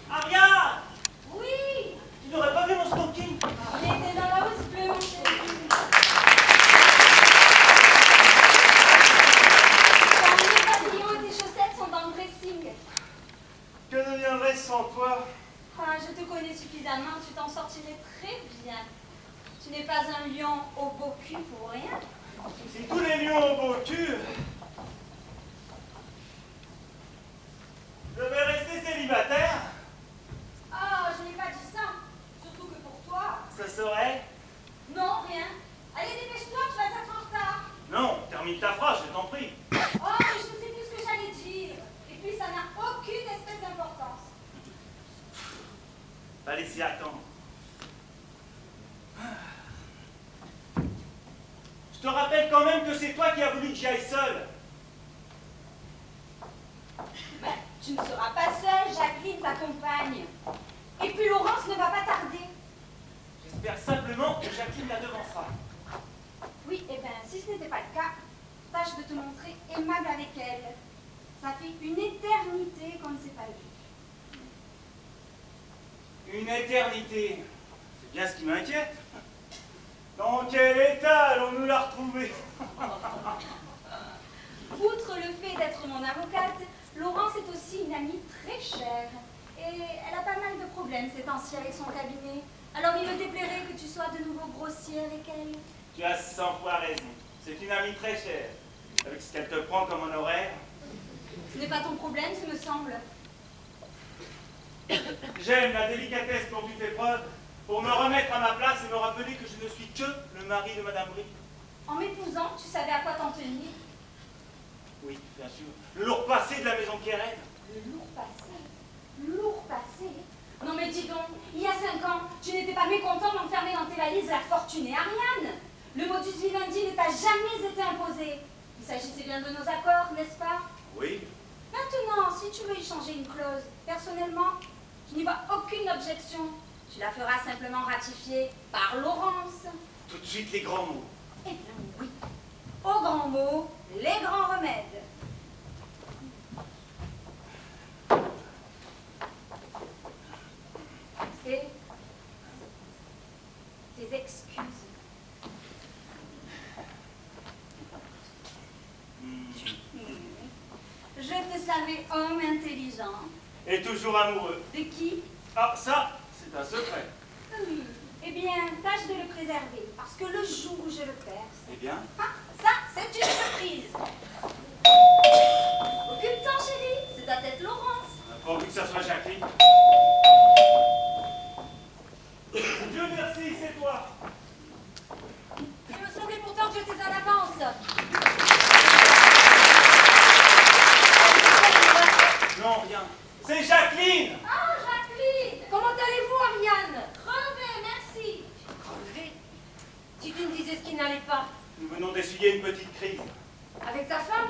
Ariane! Oui! Tu n'aurais pas vu mon smoking? J'ai été dans la hausse bleue, mon chéri. Ton papillon et tes chaussettes sont dans le dressing. Que deviendrais-je sans toi? Ah, je te connais suffisamment, tu t'en sortirais très bien. Tu n'es pas un lion au beau cul pour rien. Si tous les lions ont beau cul, je vais rester célibataire. Ah, je n'ai pas dit ça. Surtout que pour toi. Ça serait? Non, rien. Allez, dépêche-toi, tu vas être en retard. Non, termine ta phrase, je t'en prie. Oh, mais je ne sais plus ce que j'allais dire. Et puis, ça n'a aucune espèce d'importance. Pas laisser attendre. Je te rappelle quand même que c'est toi qui as voulu que j'y aille seul. Ben, tu ne seras pas seule, Jacqueline t'accompagne. Et puis Laurence ne va pas tarder. J'espère simplement que Jacqueline la devancera. Oui, et bien, si ce n'était pas le cas, tâche de te montrer aimable avec elle. Ça fait une éternité qu'on ne s'est pas vu. Une éternité. C'est bien ce qui m'inquiète. Dans quel état allons-nous la retrouver? Outre le fait d'être mon avocate, Laurence est aussi une amie très chère. Et elle a pas mal de problèmes ces temps-ci avec son cabinet. Alors il me déplairait que tu sois de nouveau grossier avec elle. Tu as 100 fois raison. C'est une amie très chère. Avec ce qu'elle te prend comme honoraire. Ce n'est pas ton problème, ce me semble. J'aime la délicatesse dont tu fais preuve pour me remettre à ma place et me rappeler que je ne suis que le mari de Madame Brie. En m'épousant, tu savais à quoi t'en tenir. Oui, bien sûr. Le lourd passé de la maison Pierrette. Le lourd passé. Lourd passé. Non mais dis donc, il y a 5 ans, tu n'étais pas mécontent d'enfermer dans tes valises la fortunée Ariane. Le modus vivendi ne t'a jamais été imposé. Il s'agissait bien de nos accords, n'est-ce pas? Oui. Maintenant, si tu veux y changer une clause, personnellement, je n'y vois aucune objection. Tu la feras simplement ratifier par Laurence. Tout de suite les grands mots. Eh bien oui. Aux grands mots, les grands remèdes. Et tes excuses. Je te savais homme intelligent. Et toujours amoureux. De qui? Ah, ça, c'est un secret. Oui. Eh bien, tâche de le préserver, parce que le jour où je le perce... Eh bien? Ah, ça, c'est une surprise. Occupe-toi, chérie, c'est ta tête Laurence. Pourvu que ça soit Jacqueline. Dieu merci, c'est toi. Il me semblait pourtant que j'étais en avance. femme?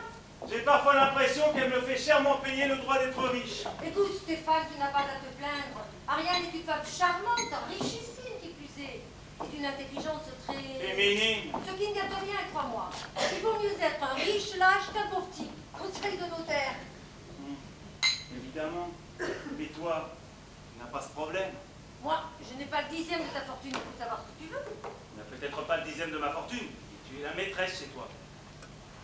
J'ai parfois l'impression qu'elle me fait chèrement payer le droit d'être riche. Écoute, Stéphane, tu n'as pas à te plaindre. Ariane est une femme charmante, richissime qui plus est. Et d'une intelligence très... Féminine. Ce qui ne gâte rien, crois-moi. Il vaut mieux être un riche lâche qu'un pauvre type. Conseil de notaire. Évidemment. Mais toi, tu n'as pas ce problème. Moi, je n'ai pas le 10e de ta fortune, il faut savoir ce que tu veux. Tu n'as peut-être pas le 10e de ma fortune. Tu es la maîtresse chez toi.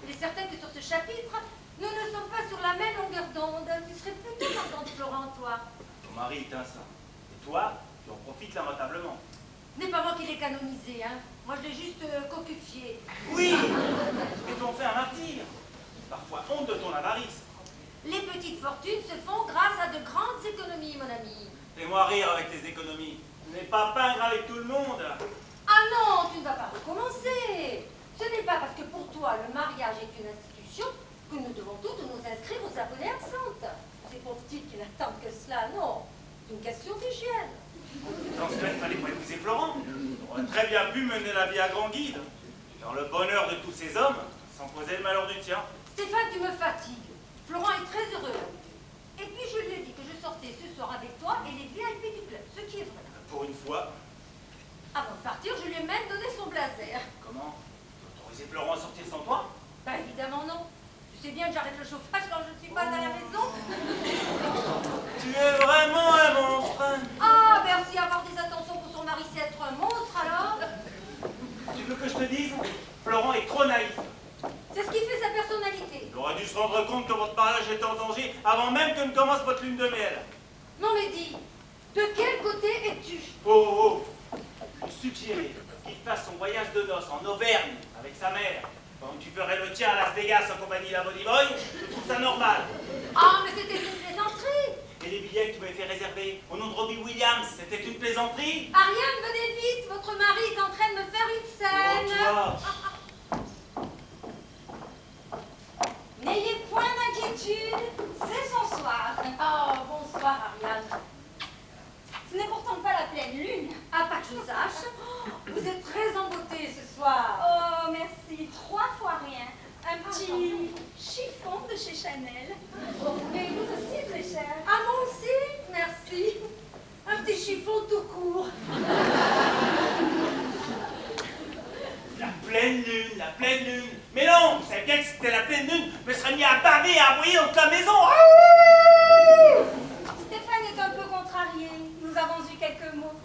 Il est certain que sur ce chapitre, nous ne sommes pas sur la même longueur d'onde. Tu serais plutôt contente, Florent, toi. Ton mari est un saint. Et toi, tu en profites lamentablement. Ce n'est pas moi qui l'ai canonisé, hein. Moi, je l'ai juste cocufié. Oui, mais t'en fais un martyr. Parfois honte de ton avarice. Les petites fortunes se font grâce à de grandes économies, mon ami. Fais-moi rire avec tes économies. Tu n'es pas peindre avec tout le monde. Ah non, tu ne vas pas recommencer. Ce n'est pas parce que pour toi, le mariage est une institution que nous devons toutes nous inscrire aux abonnés absentes. Ces pauvres types qui n'attendent que cela, non. C'est une question d'hygiène. Dans ce cas, il fallait pas épouser Florent. On aurait très bien pu mener la vie à grand guide. Dans le bonheur de tous ces hommes, sans causer le malheur du tien. Stéphane, tu me fatigues. Florent est très heureux. Et puis je lui ai dit que je sortais ce soir avec toi et les VIP du club, ce qui est vrai. Pour une fois. Avant de partir, je lui ai même donné son blazer. Comment? Tu autorisais Florent à sortir sans toi? Ben évidemment non. Tu sais bien que j'arrête le chauffage quand je ne suis pas à la maison. Tu es vraiment un monstre. Ah, merci, avoir des attentions pour son mari, c'est être un monstre alors. Tu veux que je te dise? Florent est trop naïf. C'est ce qui fait sa personnalité. Il aurait dû se rendre compte que votre mariage était en danger avant même que ne commence votre lune de miel. Non mais dis, de quel côté es-tu? Oh, oh. Je suggérais qu'il fasse son voyage de noces en Auvergne avec sa mère. Quand tu ferais le tien à Las Vegas en compagnie de la Body Boy, je trouve ça normal. Ah, mais c'était une plaisanterie. Et les billets que tu m'avais fait réserver au nom de Robbie Williams, c'était une plaisanterie? Ariane, venez vite, votre mari est en train de me faire une scène. Oh, toi. N'ayez point d'inquiétude, c'est son soir. Oh, bonsoir Ariane. Ce n'est pourtant pas la pleine lune. Ah, pas que je sache. Oh, vous êtes très en beauté ce soir. Oh, merci. 3 fois rien. Un petit chiffon de chez Chanel. Mais vous aussi, très cher. Ah, moi aussi, merci. Un petit chiffon tout court. La pleine lune, la pleine lune. Mais non, vous savez bien que c'était la pleine lune, je me serais mis à baver et à aboyer dans toute la maison. Stéphane est un peu contrarié. Nous avons eu quelques mots.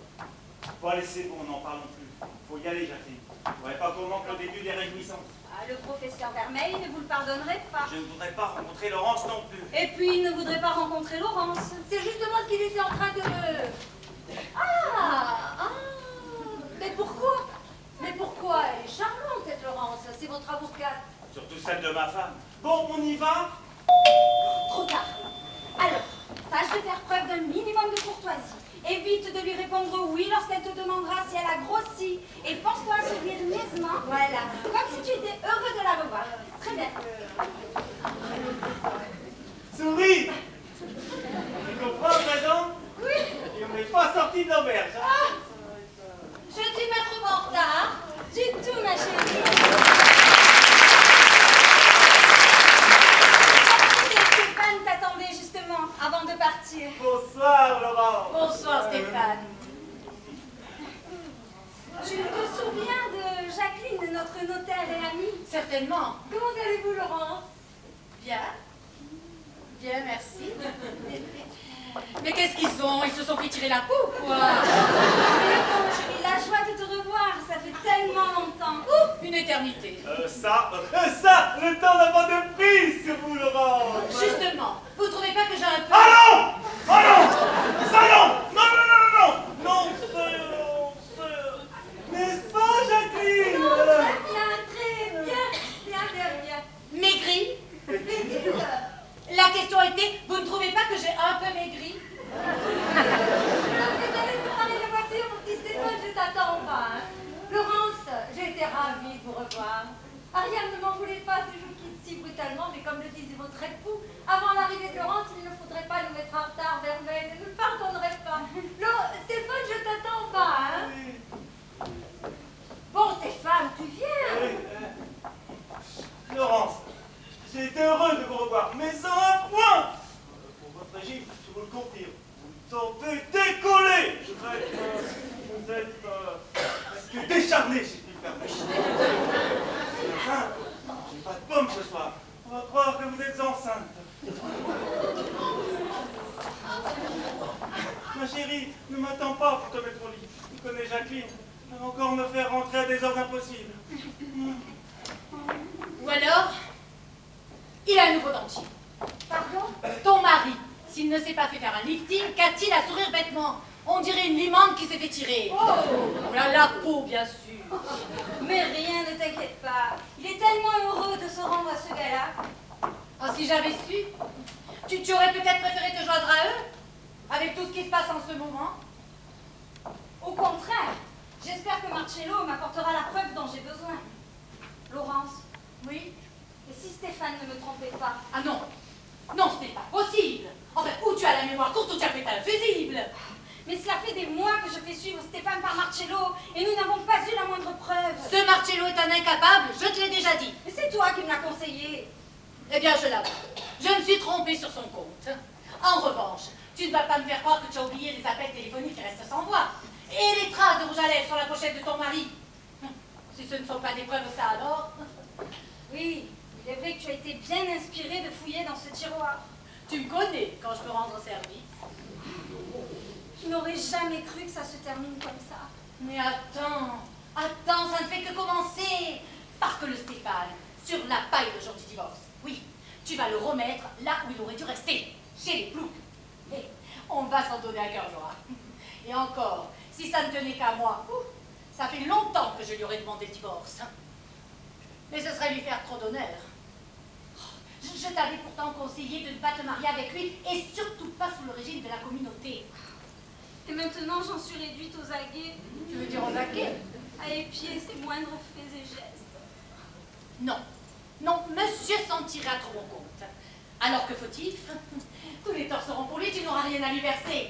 Bon, allez, c'est bon, n'en parlons plus. Faut y aller, Jacqueline. Vous ne voyez pas comment que le début des réjouissances. Ah, le professeur Vermeil ne vous le pardonnerait pas. Je ne voudrais pas rencontrer Laurence non plus. Et puis, il ne voudrait pas rencontrer Laurence. C'est justement ce qu'il était en train de me... Ah. Mais pourquoi? Mais pourquoi? Elle est charmante, cette Laurence. C'est votre avocate. Surtout celle de ma femme. Bon, on y va? Trop tard. Alors, tâche de faire preuve d'un minimum de courtoisie. Évite de lui répondre oui lorsqu'elle te demandera si elle a grossi. Et force-toi à sourire niaisement. Voilà. Comme si tu étais heureux de la revoir. Très bien. Souris! Tu comprends maintenant? Oui. Et on n'est pas sorti de l'auberge. Hein? Ah. Je suis pas trop en retard. Du tout, ma chérie. Stéphane t'attendait justement avant de partir. Bonsoir, Laurent. Bonsoir, Stéphane. Tu te souviens de Jacqueline, notre notaire et amie? Certainement. Comment allez-vous, Laurence? Bien. Bien, merci. Mais qu'est-ce qu'ils ont? Ils se sont fait tirer la peau, quoi. Mais chérie, la joie de te revoir, ça fait tellement longtemps. Une éternité. Ça, le temps n'a pas de prix sur vous, Laurent. Justement, vous trouvez pas que j'ai un peu... Ah non! Ah non! Ça non! Non, non, non, non, non! Non, n'est-ce pas, Jacqueline? Non, très bien, bien. Maigri? La question était, vous ne trouvez pas que j'ai un peu maigri? Désolée de parler de voiture, mon petit Stéphane, je t'attends pas. Hein. Laurence, j'ai été ravie de vous revoir. Ariane, ne m'en voulez pas si je vous quitte si brutalement, mais comme le disait votre époux, avant l'arrivée de Laurence, il ne faudrait pas nous mettre en retard, Vermeil, ne nous pardonnerait pas. Stéphane, je t'attends pas, hein? Bon, Stéphane, tu viens? Laurence, J'ai été heureux de vous revoir, mais sans un point. Pour votre régime, je vous le confirme, vous tentez décoller. Vous êtes presque décharné, si je puis me permettre. Enfin, j'ai pas de pomme ce soir. On va croire que vous êtes enceinte. Ma chérie, ne m'attends pas pour te mettre au lit. Tu connais Jacqueline. Elle va encore me faire rentrer à des heures impossibles. Ou alors, il a un nouveau dentier. Pardon? Ton mari, s'il ne s'est pas fait faire un lifting, qu'a-t-il à sourire bêtement? On dirait une limande qui s'est fait tirer. Oh! La peau, bien sûr. Mais rien, ne t'inquiète pas. Il est tellement heureux de se rendre à ce gala. Oh, si j'avais su, tu aurais peut-être préféré te joindre à eux, avec tout ce qui se passe en ce moment. Au contraire, j'espère que Marcello m'apportera la preuve dont j'ai besoin. Laurence, Oui? et si Stéphane ne me trompait pas? Ah non, non, ce n'est pas possible. Enfin, ou tu as la mémoire courte ou tu as fait infusible. Mais cela fait des mois que je fais suivre Stéphane par Marcello et nous n'avons pas eu la moindre preuve. Ce Marcello est un incapable, je te l'ai déjà dit. Mais c'est toi qui me l'as conseillé. Eh bien, je l'avoue, je me suis trompée sur son compte. En revanche, tu ne vas pas me faire croire que tu as oublié les appels téléphoniques qui restent sans voix. Et les traces de rouge à lèvres sur la pochette de ton mari. Si ce ne sont pas des preuves, ça alors. Oui, il est vrai que tu as été bien inspiré de fouiller dans ce tiroir. Tu me connais quand je peux rendre service. Je n'aurais jamais cru que ça se termine comme ça. Mais attends, ça ne fait que commencer. Parce que le Stéphane, sur la paille le jour du divorce, oui, tu vas le remettre là où il aurait dû rester, chez les ploucs. Et on va s'en donner à cœur joie. Et encore, si ça ne tenait qu'à moi, ça fait longtemps que je lui aurais demandé le divorce. Mais ce serait lui faire trop d'honneur. Je t'avais pourtant conseillé de ne pas te marier avec lui, et surtout pas sous le régime de la communauté. Et maintenant, j'en suis réduite aux aguets, Tu veux dire au vaquet? à épier ses moindres faits et gestes. Non, non, monsieur s'en tirait à trop bon compte. Alors que fautif, tous les torts seront pour lui, tu n'auras rien à lui verser.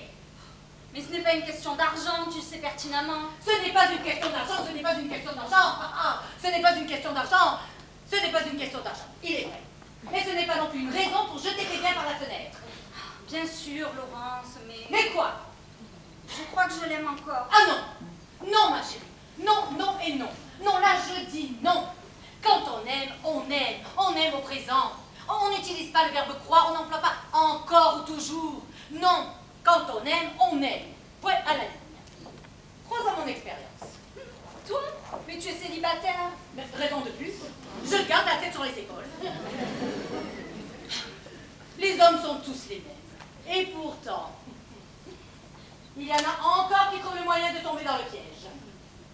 Mais ce n'est pas une question d'argent, tu le sais pertinemment. Ce n'est pas une question d'argent, ce n'est pas une question d'argent. Ce n'est pas une question d'argent, ce n'est pas une question d'argent, il est vrai. Mais ce n'est pas non plus une raison pour jeter tes biens par la fenêtre. Bien sûr, Laurence, mais... Mais quoi? Je crois que je l'aime encore. Ah non, non ma chérie, non, non et non. Non, là je dis non. Quand on aime, on aime au présent. On n'utilise pas le verbe croire, on n'emploie pas encore ou toujours. Non, quand on aime, on aime. Point à la ligne. Crois à mon expérience. Toi? Mais tu es célibataire. Mais raison de plus, je garde la tête sur les épaules. Les hommes sont tous les mêmes. Et pourtant, il y en a encore qui trouvent le moyen de tomber dans le piège.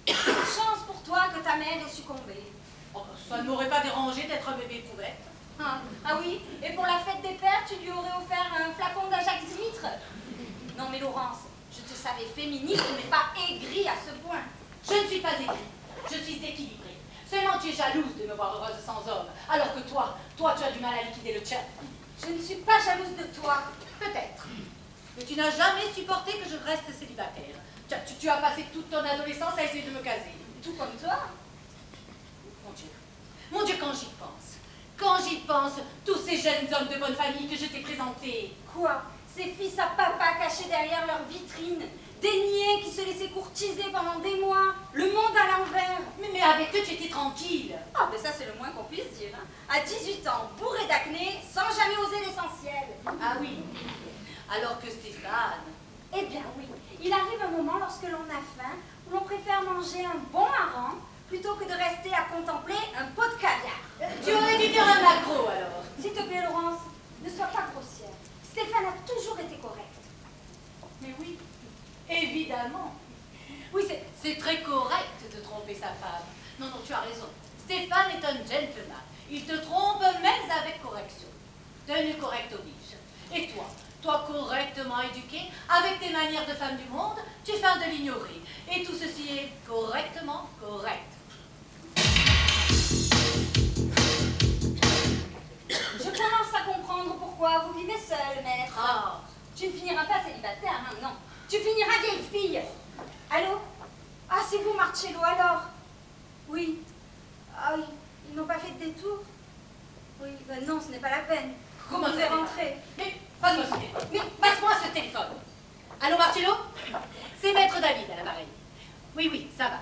Chance pour toi que ta mère ait succombé. Oh, ça ne m'aurait pas dérangé d'être un bébé pouvette. Ah oui, et pour la fête des pères, tu lui aurais offert un flacon d'Ajax Vitre. Non mais Laurence, je te savais féministe, mais pas aigrie à ce point. Je ne suis pas aigrie, je suis équilibrée. Seulement tu es jalouse de me voir heureuse sans homme, alors que toi tu as du mal à liquider le tien. Je ne suis pas jalouse de toi. Peut-être. Mais tu n'as jamais supporté que je reste célibataire. Tu as passé toute ton adolescence à essayer de me caser. Tout comme toi. Mon Dieu, quand j'y pense, tous ces jeunes hommes de bonne famille que je t'ai présentés. Quoi? Ces fils à papa cachés derrière leur vitrine, des niais qui se laissaient courtiser pendant des mois, le monde à l'envers. Mais avec eux, tu étais tranquille. Ah, mais ça, c'est le moins qu'on puisse dire. Hein. À 18 ans, bourré d'acné, sans jamais oser l'essentiel. Ah oui. Alors que Stéphane... Eh bien oui, il arrive un moment lorsque l'on a faim, où l'on préfère manger un bon hareng plutôt que de rester à contempler un pot de caviar. Tu aurais dû faire un macro, alors. S'il te plaît, Laurence, ne sois pas grossière. Stéphane a toujours été correct. Mais oui, évidemment. Oui, c'est très correct de tromper sa femme. Non, non, tu as raison. Stéphane est un gentleman. Il te trompe même avec correction. Tenue correcte oblige. Et toi correctement éduquée, avec tes manières de femme du monde, tu feins de l'ignorer. Et tout ceci est correctement correct. Je commence à comprendre pourquoi vous vivez seul, maître. Ah, Tu ne finiras pas célibataire, hein, non. Tu finiras vieille fille. Allô? Ah, c'est vous, Marcello, alors? Oui. Ah oui, ils n'ont pas fait de détour? Oui, ben non, ce n'est pas la peine. Comment Vous ça pouvez rentrer. Mais passe-moi ce téléphone. Mais passe-moi ce téléphone. Allô, Marcello? C'est Maître David à l'appareil. Oui, oui, ça va.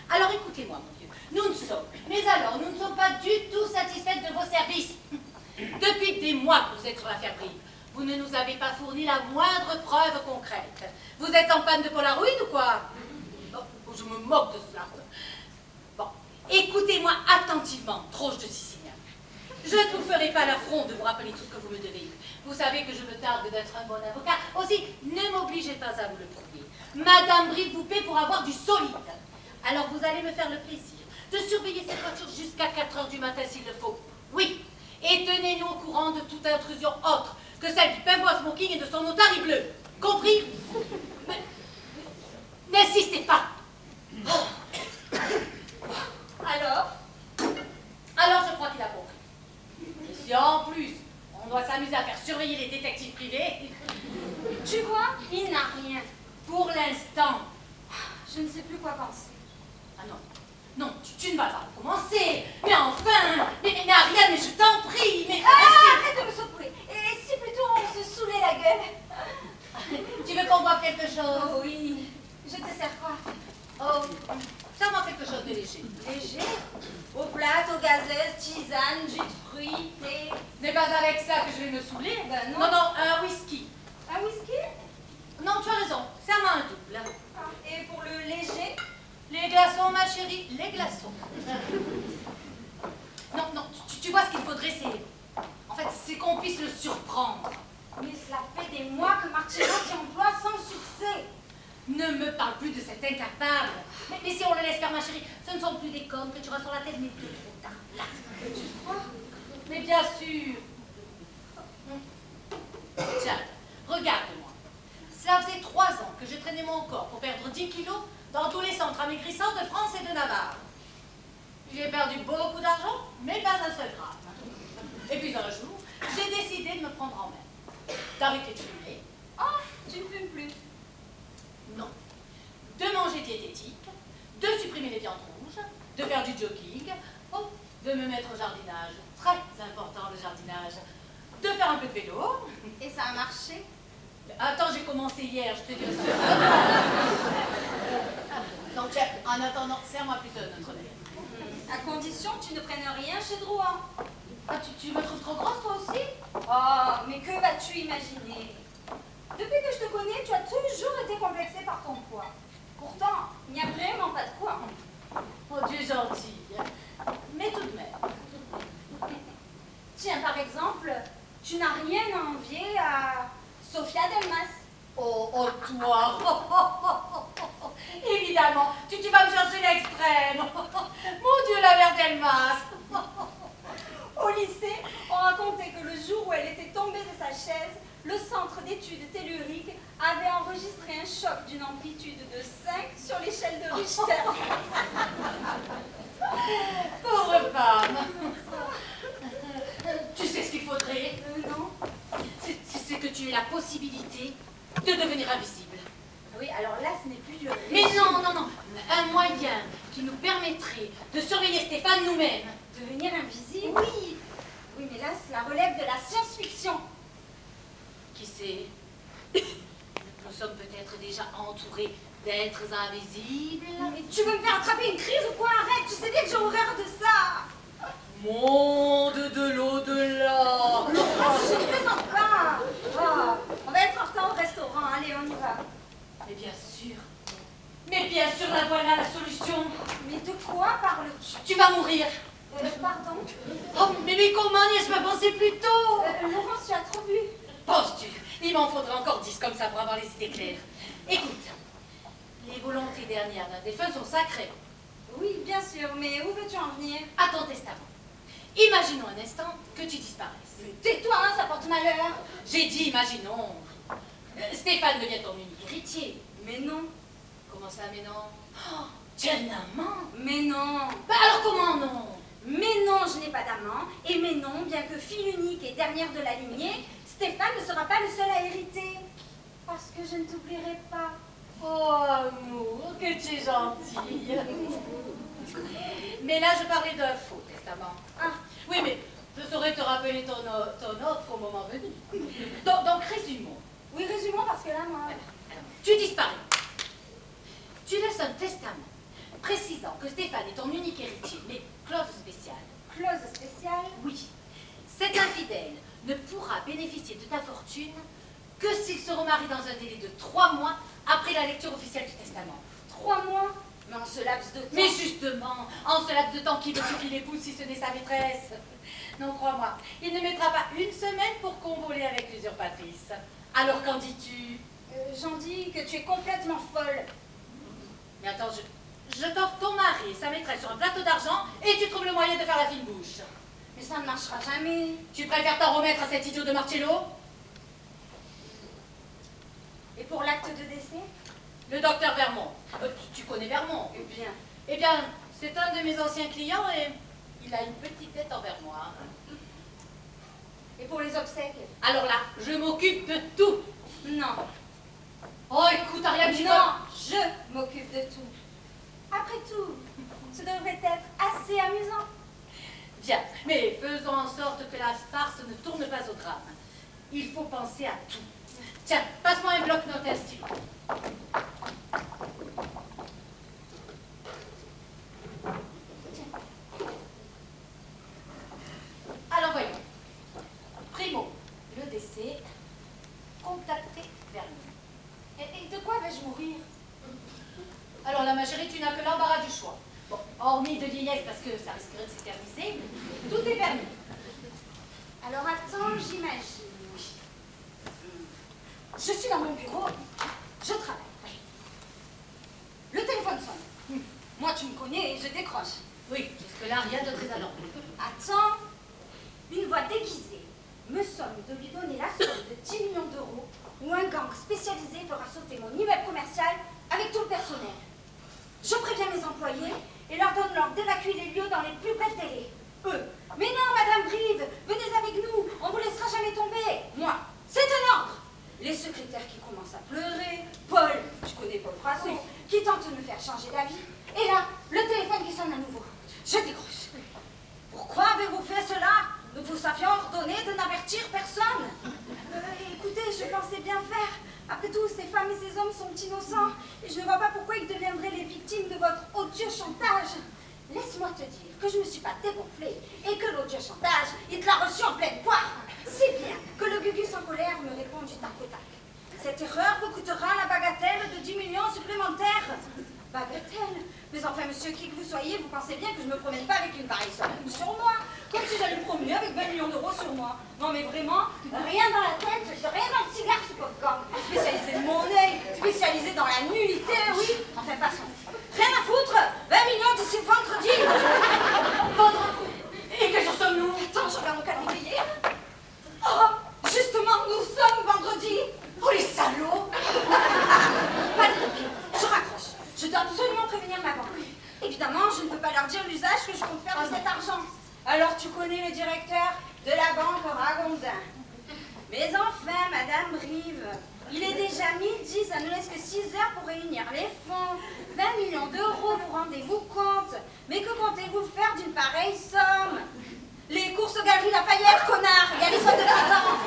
Alors écoutez-moi, mon vieux. Nous ne sommes, mais alors, nous ne sommes pas du tout satisfaites de vos services. Depuis des mois que vous êtes sur l'affaire Brive, vous ne nous avez pas fourni la moindre preuve concrète. Vous êtes en panne de Polaroid ou quoi? Oh, je me moque de cela. Bon, écoutez-moi attentivement, troche de Sicilien. Je ne vous ferai pas l'affront de vous rappeler tout ce que vous me devez. Vous savez que je me targue d'être un bon avocat. Aussi, ne m'obligez pas à vous le prouver. Madame Brive vous paie pour avoir du solide. Alors vous allez me faire le plaisir de surveiller cette voiture jusqu'à 4 heures du matin s'il le faut. Oui. Et tenez-nous au courant de toute intrusion autre que celle du pingouin smoking et de son otari bleu. Compris? Mais n'insistez pas. Alors je crois qu'il a compris. Et si en plus, on doit s'amuser à faire surveiller les détectives privés, Tu vois, il n'a rien. pour l'instant. Je ne sais plus quoi penser. Ah non, non, tu ne vas pas recommencer. Mais enfin, mais Ariane, mais je t'en prie, mais... Arrête de me secouer. Et si plutôt on se saoulait la gueule? Tu veux qu'on boive quelque chose? Oh oui. Je te sers quoi? Oh, sers-moi quelque chose de léger. Léger. Aux plates, aux gazeuses, tisane, jus de fruits, thé. Ce n'est pas avec ça que je vais me saouler. Ben non. Non, non, un whisky. Un whisky? Non, tu as raison, serre-moi un double. Ah, et pour le léger? Les glaçons, ma chérie, les glaçons. Non, non, tu vois ce qu'il faudrait, c'est... En fait, c'est qu'on puisse le surprendre. Mais cela fait des mois que Marcello s'y emploie sans succès. Ne me parle plus de cet incapable. Mais si on le laisse faire, ma chérie, ce ne sont plus des cornes que tu auras sur la tête, mais de trop tard. Là. Tu crois? Mais bien sûr. Tiens, regarde-moi. Ça faisait 3 ans que je traînais mon corps pour perdre 10 kilos dans tous les centres amaigrissants de France et de Navarre. J'ai perdu beaucoup d'argent, mais pas un seul gramme. Et puis un jour, j'ai décidé de me prendre en main. D'arrêter de fumer. Oh, tu ne fumes plus. Non. De manger diététique, de supprimer les viandes rouges, de faire du jogging, oh, de me mettre au jardinage. Très important le jardinage. De faire un peu de vélo. Et ça a marché? Attends, j'ai commencé hier, je te dis ça. Donc, chef, en attendant, serre-moi plutôt notre lait. À condition que tu ne prennes rien chez Drouin. Ah, tu me trouves trop grosse, toi aussi? Oh, mais que vas-tu imaginer? Depuis que je te connais, tu as toujours été complexée par ton poids. Pourtant, il n'y a vraiment pas de quoi. Oh, tu es gentille. Mais tout de même. Tiens, par exemple, tu n'as rien à envier à Sofia Delmas. Oh, toi. Évidemment, tu vas me chercher l'extrême. Mon Dieu, la mère d'Elmas. Au lycée, on racontait que le jour où elle était tombée de sa chaise, le centre d'études telluriques avait enregistré un choc d'une amplitude de 5 sur l'échelle de Richter. Pauvre femme. Tu sais ce qu'il faudrait? Non. C'est que tu aies la possibilité de devenir invisible. Oui, alors là, ce n'est plus du risque. Mais non, non, non. Un moyen qui nous permettrait de surveiller Stéphane nous-mêmes. Devenir invisible? Oui. Oui, mais là, cela relève de la science-fiction. Qui sait? Nous sommes peut-être déjà entourés d'êtres invisibles. Mais tu veux me faire attraper une crise ou quoi? Arrête, tu sais bien que j'ai horreur de ça. Monde de l'au-delà. Ah, si je ne présente pas. Oh, on va être en retard au restaurant. Allez, on y va. Mais bien sûr. Mais bien sûr, la voilà la solution. Mais de quoi parles-tu? Tu vas mourir. Pardon? Oh, mais comment n'y ai-je pas pensé plus tôt? Laurence, tu as trop bu. Penses-tu? Il m'en faudra encore 10 comme ça pour avoir les idées claires. Écoute, les volontés dernières d'un défunt sont sacrées. Oui, bien sûr, mais où veux-tu en venir? À ton testament. Imaginons un instant que tu disparaisses. Mais tais-toi, hein, ça porte malheur. J'ai dit imaginons. Stéphane devient ton unique héritier. Mais non. Comment ça, mais non? Oh, tu as un amant? Mais non. Bah alors comment non? Mais non, je n'ai pas d'amant. Et mais non, bien que fille unique et dernière de la lignée, Stéphane ne sera pas le seul à hériter. Parce que je ne t'oublierai pas. Oh, amour, que tu es gentille. Mais là, je parlais d'un faux testament. Ah, Oui, mais Je saurais te rappeler ton offre au moment venu. Donc résumons. Oui, résumons parce que là, moi... Alors, tu disparais. Tu laisses un testament précisant que Stéphane est ton unique héritier, mais clause spéciale. Clause spéciale. Oui. Cet infidèle ne pourra bénéficier de ta fortune que s'il se remarie dans un délai de 3 mois après la lecture officielle du testament. 3 mois. Mais en ce laps de temps... Mais justement, en ce laps de temps, qui veux-tu qu'il épouse si ce n'est sa maîtresse? Non, crois-moi, il ne mettra pas une semaine pour convoler avec l'usurpatrice. Alors qu'en dis-tu? J'en dis que tu es complètement folle. Mais attends, je t'offre ton mari et sa maîtresse sur un plateau d'argent et tu trouves le moyen de faire la fine bouche. Mais ça ne marchera jamais. Tu préfères t'en remettre à cet idiot de Marcello? Et pour l'acte de décès? Le docteur Vermont. Tu connais Vermont? Eh bien, c'est un de mes anciens clients et il a une petite tête envers moi. Et pour les obsèques? Alors là, je m'occupe de tout. Non. Oh, écoute, Ariane, Non, je m'occupe de tout. Après tout, ce devrait être assez amusant. Bien, mais faisons en sorte que la farce ne tourne pas au drame. Il faut penser à tout. Tiens, passe-moi un bloc-notes et un stylo. Alors voyons. Primo, le décès. Contacter Vernon. Et de quoi vais-je mourir? Alors là, ma chérie, tu n'as que l'embarras du choix. Bon, hormis de vieillesse, parce que ça risquerait de s'éterniser, tout est permis. Alors attends, j'imagine. Je suis dans mon bureau, je travaille. Le téléphone sonne. Moi, tu me connais, je décroche. Oui, jusque-là, rien de très alarmant. Attends, une voix déguisée me somme de lui donner la somme de 10 millions d'euros où un gang spécialisé fera sauter mon immeuble commercial avec tout le personnel. Je préviens mes employés et leur donne l'ordre d'évacuer les lieux dans les plus brefs délais. Eux, mais non, Madame Brive, venez avec nous, on ne vous laissera jamais tomber. Moi, c'est un ordre. Les secrétaires qui commencent à pleurer, Paul, je connais Paul Frasson, qui tente de me faire changer d'avis, et là, le téléphone qui sonne à nouveau. Je décroche. Pourquoi avez-vous fait cela? Nous vous avions ordonné de n'avertir personne. Écoutez, je pensais bien faire. Après tout, ces femmes et ces hommes sont innocents, et je ne vois pas pourquoi ils deviendraient les victimes de votre odieux chantage. Laisse-moi te dire que je ne me suis pas dégonflée, et que l'odieux chantage, il te l'a reçu en pleine poire. Si bien que le Gugus en colère me répond du tac au tac. Cette erreur vous coûtera la bagatelle de 10 millions supplémentaires. Bagatelle? Mais enfin, monsieur, qui que vous soyez, vous pensez bien que je ne me promène pas avec une pareille somme sur moi, comme si j'allais me promener avec 20 millions d'euros sur moi. Non mais vraiment, rien dans la tête, rien dans le cigare, ce pauvre gang. Spécialisé de mon œil, spécialisé dans la nullité, oui. Enfin, passons. Rien à foutre, 20 millions d'ici vendredi. Vendredi. Et quel jour sommes-nous? Attends, je regarde mon calendrier. Oh, justement, nous sommes vendredi. Oh, les salauds. Pas de répit, je raccroche. Je dois absolument prévenir ma banque. Évidemment, je ne peux pas leur dire l'usage que je compte faire de cet argent. Alors, tu connais le directeur de la banque Ragondin. Mais enfin, Madame Brive, il est déjà midi, ça ne laisse que 6 heures pour réunir les fonds. 20 millions d'euros, vous rendez-vous compte? Mais que comptez-vous faire d'une pareille somme? Les courses aux Galeries Lafayette, connard. Il y a les soldes de printemps.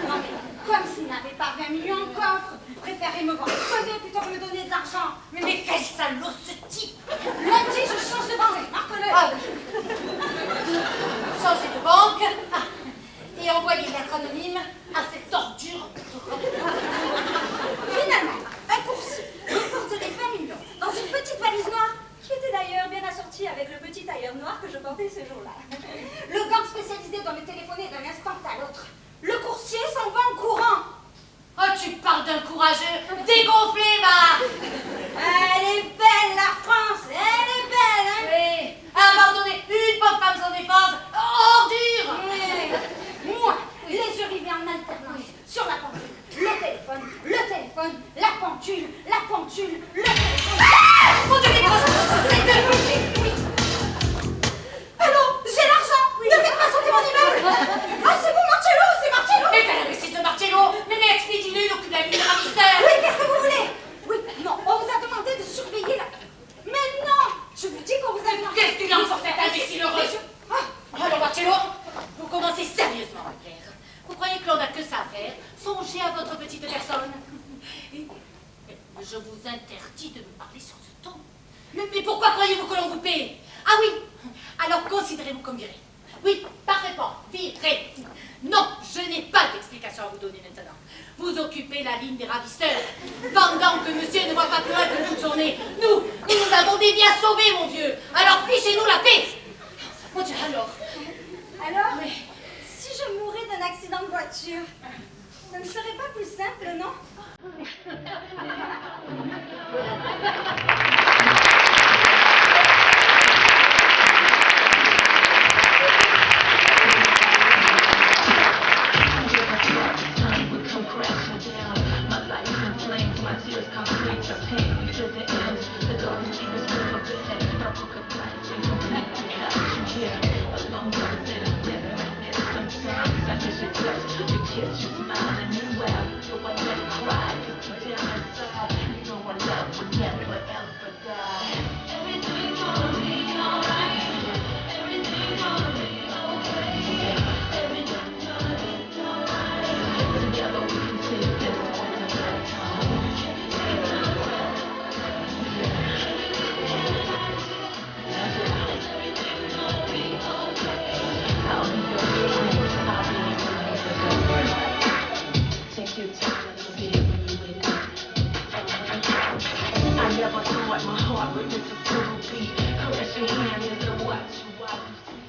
Non mais, comme s'il n'avait pas 20 millions en coffre, préférez me voir crever plutôt que me donner de l'argent. Mais quel salaud ce type! Lundi, je change de banque, marque-le. Ah, changer de banque et envoyer une lettre anonyme à cette ordure. Finalement, un coursier me porte les 20 millions dans une petite valise noire, qui était d'ailleurs bien assortie avec le petit tailleur noir que je portais ce jour-là. Le gang spécialisé doit me téléphoner d'un instant à l'autre. Le coursier s'en va en courant. Oh, tu parles d'un courageux dégonflé, va! Elle est belle, la France, elle est belle, hein? Oui, abandonner une pauvre femme sans défense, ordure! Oui. Moi, les yeux rivés en alternance sur la pendule. Le téléphone, la pendule, le téléphone. On te décroche, c'est de Oui. Allô, j'ai l'argent. Ne faites pas sauter mon immeuble. Ah, c'est vous, Marcello, c'est Marcello. Mais quel imbécile de Marcello! Mais expédie-le, il occupe la ville de Ramster! Oui, qu'est-ce que vous voulez? Songez à votre petite personne. Et je vous interdis de me parler sur ce ton. Mais pourquoi croyez-vous que l'on vous paie? Ah oui, alors considérez-vous comme viré. Oui, parfaitement, viré. Non, je n'ai pas d'explication à vous donner maintenant. Vous occupez la ligne des ravisseurs, pendant que monsieur ne voit pas plus loin que le bout de son nez. Nous avons des vies à sauver, mon vieux. Alors fichez-nous la paix. Mon Dieu, alors? Alors, Oui. si je mourais d'un accident de voiture, ça ne serait pas plus simple, non?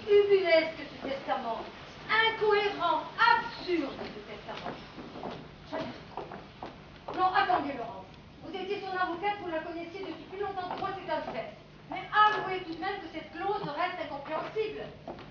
Ubuesque ce testament, incohérent, absurde ce testament. Non, attendez, Laurence. Vous étiez son avocate, vous la connaissiez depuis plus longtemps que moi, c'est un fait. Mais avouez tout de même que cette clause reste incompréhensible.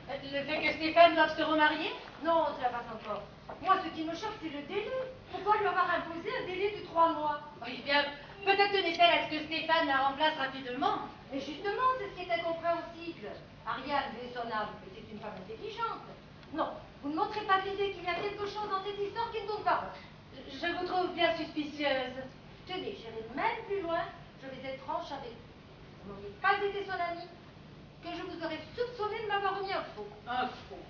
Le fait que Stéphane doive se remarier? Non, cela passe encore. Moi, ce qui me choque, c'est le délai. Pourquoi lui avoir imposé un délai de 3 mois? Oui, bien, peut-être tenait-elle à ce que Stéphane la remplace rapidement. Mais justement, c'est ce qui est incompréhensible. Ariane est son âme, mais c'est une femme intelligente. Non, vous ne montrez pas l'idée qu'il y a quelque chose dans cette histoire qui ne tourne pas. Je vous trouve bien suspicieuse. Tenez, j'irai même plus loin, je vais être franche avec vous. Vous n'auriez pas été son ami, que je vous aurais soupçonné de m'avoir remis un faux. Un faux.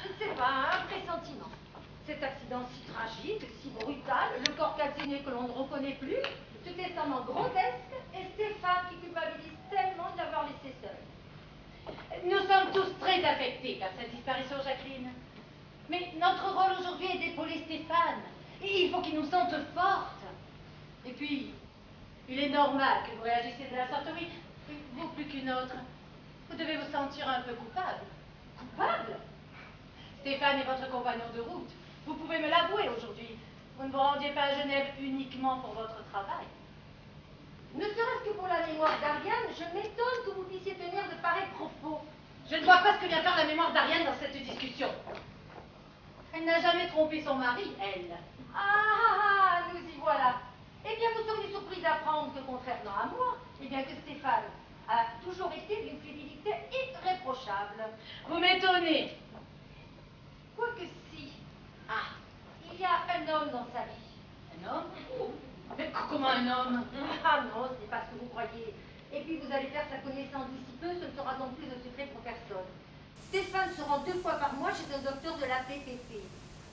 Je ne sais pas, un pressentiment. Cet accident si tragique, si brutal, le corps calciné que l'on ne reconnaît plus, ce testament grotesque, et Stéphane qui culpabilise tellement de l'avoir laissé seul. Nous sommes tous très affectés par cette disparition, Jacqueline. Mais notre rôle aujourd'hui est d'épauler Stéphane. Et il faut qu'il nous sente fortes. Et puis, il est normal que vous réagissiez de la sorte. Oui, vous plus qu'une autre. Vous devez vous sentir un peu coupable. Coupable? Stéphane est votre compagnon de route. Vous pouvez me l'avouer aujourd'hui. Vous ne vous rendiez pas à Genève uniquement pour votre travail. Ne serait-ce que pour la mémoire d'Ariane, je m'étonne que vous puissiez tenir de pareils propos. Je ne vois pas ce que vient faire la mémoire d'Ariane dans cette discussion. Elle n'a jamais trompé son mari, elle. Nous y voilà. Eh bien, vous seriez surpris d'apprendre que, contrairement à moi, eh bien que Stéphane a toujours été d'une fidélité irréprochable. Vous m'étonnez. Quoique si. Il y a un homme dans sa vie. Un homme? Mais comment un homme? Ah non, ce n'est pas ce que vous croyez. Et puis vous allez faire sa connaissance d'ici peu, ce ne sera donc plus un secret pour personne. Stéphane se rend 2 fois par mois chez un docteur de la PPP.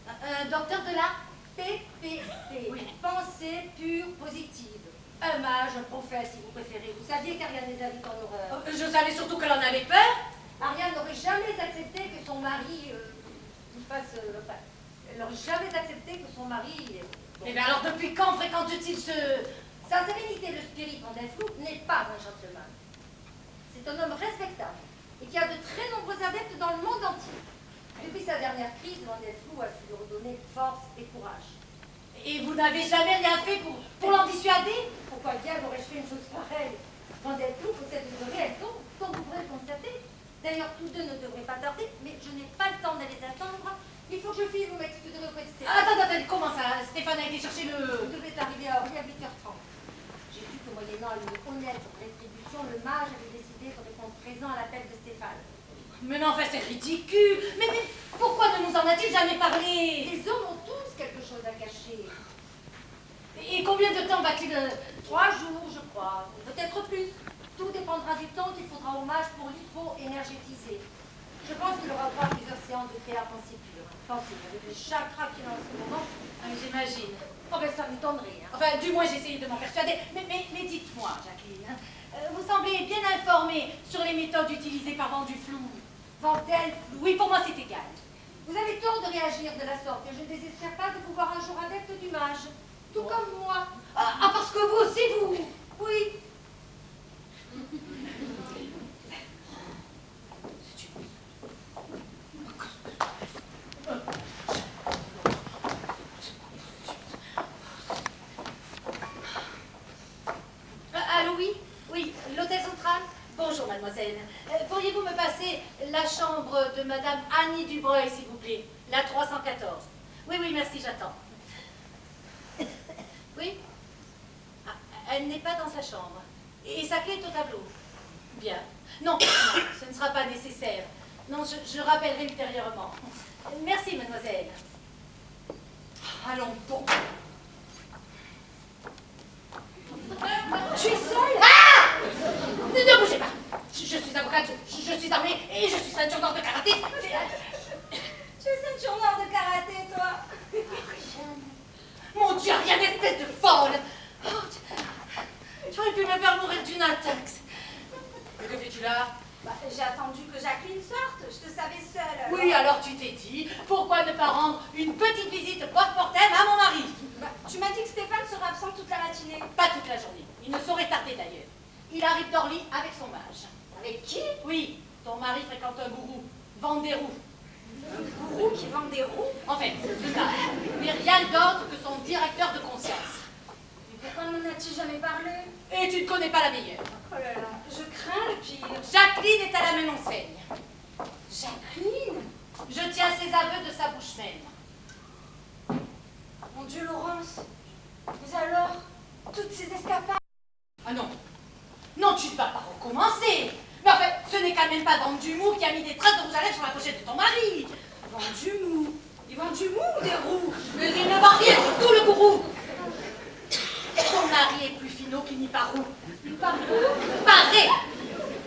Un docteur de la? PPP. Oui. Pensée pure positive. Un mage, un prophète si vous préférez. Vous saviez qu'Ariane les habite en horreur. Je savais surtout qu'elle en avait peur. Ariane n'aurait jamais accepté que son mari fasse... elle n'aurait jamais accepté que son mari... Eh bien alors depuis quand fréquente-t-il ce... Sa sérénité, le spirit Vandelflou, n'est pas un gentleman. C'est un homme respectable et qui a de très nombreux adeptes dans le monde entier. Depuis sa dernière crise, Vandelflou a su lui redonner force et courage. Et vous n'avez jamais rien fait pour l'en dissuader? Pourquoi diable aurais-je fait une chose pareille? Vandelflou possède de réelles dons, comme vous pourrez le constater. D'ailleurs, tous deux ne devraient pas tarder, mais je n'ai pas le temps d'aller attendre. Il faut que je file, vous m'excuserez auprès de Stéphane. Attends, comment ça? Stéphane a été chercher Vous le... devez arriver à 8h30. J'ai su que moyennant une honnête rétribution, le mage avait décidé de répondre présent à l'appel de Stéphane. Mais enfin, c'est ridicule. Mais pourquoi ne nous en a-t-il jamais parlé? Les hommes ont tous quelque chose à cacher. Et combien de temps va-t-il... 3 jours, je crois, ou peut-être plus. Tout dépendra du temps qu'il faudra au mage pour l'hypo-énergétiser. Je pense qu'il aura droit à plusieurs séances de prière pensive, avec les chakras qu'il a en ce moment. Ah, mais j'imagine. Oh ben ça m'étonnerait. Hein. Enfin, du moins, j'ai essayé de m'en persuader. Mais dites-moi, Jacqueline, hein, vous semblez bien informée sur les méthodes utilisées par Venduflou. Vendelflou. Oui, pour moi, c'est égal. Vous avez tort de réagir de la sorte, et je ne désespère pas de pouvoir un jour adepte du mage. Tout comme moi. Ah, parce que vous aussi, vous... Oui. Allô, oui? Oui, l'hôtel central? Bonjour, mademoiselle. Pourriez-vous me passer la chambre de madame Annie Dubreuil, s'il vous plaît? La 314. Oui, merci, j'attends. Oui? Ah, elle n'est pas dans sa chambre. Et sa clé est au tableau. Bien. Non, ce ne sera pas nécessaire. Non, je rappellerai ultérieurement. Merci, mademoiselle. Allons donc. Tu es seule? Ah! Ne bougez pas. Je suis avocate, je suis armée et je suis ceinture d'or de karaté. Tu es ceinture noire de karaté, toi. Mon Dieu, rien d'espèce de folle. Oh, tu aurais pu me faire mourir d'une attaque. Que fais-tu là? J'ai attendu que Jacqueline sorte. Je te savais seule. Oui, alors tu t'es dit, pourquoi ne pas rendre une petite visite post-mortem à mon mari? Tu m'as dit que Stéphane sera absent toute la matinée. Pas toute la journée. Il ne saurait tarder d'ailleurs. Il arrive d'Orly avec son mage. Avec qui? Oui, ton mari fréquente un gourou, vend des roues. Un gourou qui vend des roues? En fait, ce mage n'est rien d'autre que son directeur de conscience. Mais pourquoi n'en as-tu jamais parlé? Et tu ne connais pas la meilleure. Oh là là, je crains le pire. Jacqueline est à la même enseigne. Jacqueline? Je tiens ses aveux de sa bouche même. Mon Dieu, Laurence. Mais alors, toutes ces escapades? Ah non. Non, tu ne vas pas recommencer. Mais en fait, ce n'est quand même pas Vendumou qui a mis des traces de rouge à lèvres sur la pochette de ton mari. Vendumou? Il vend du mou ou des roues? Mais il ne vend rien, surtout le gourou. Ton mari est plus finot qu'il n'y parou. Par où? Pareil.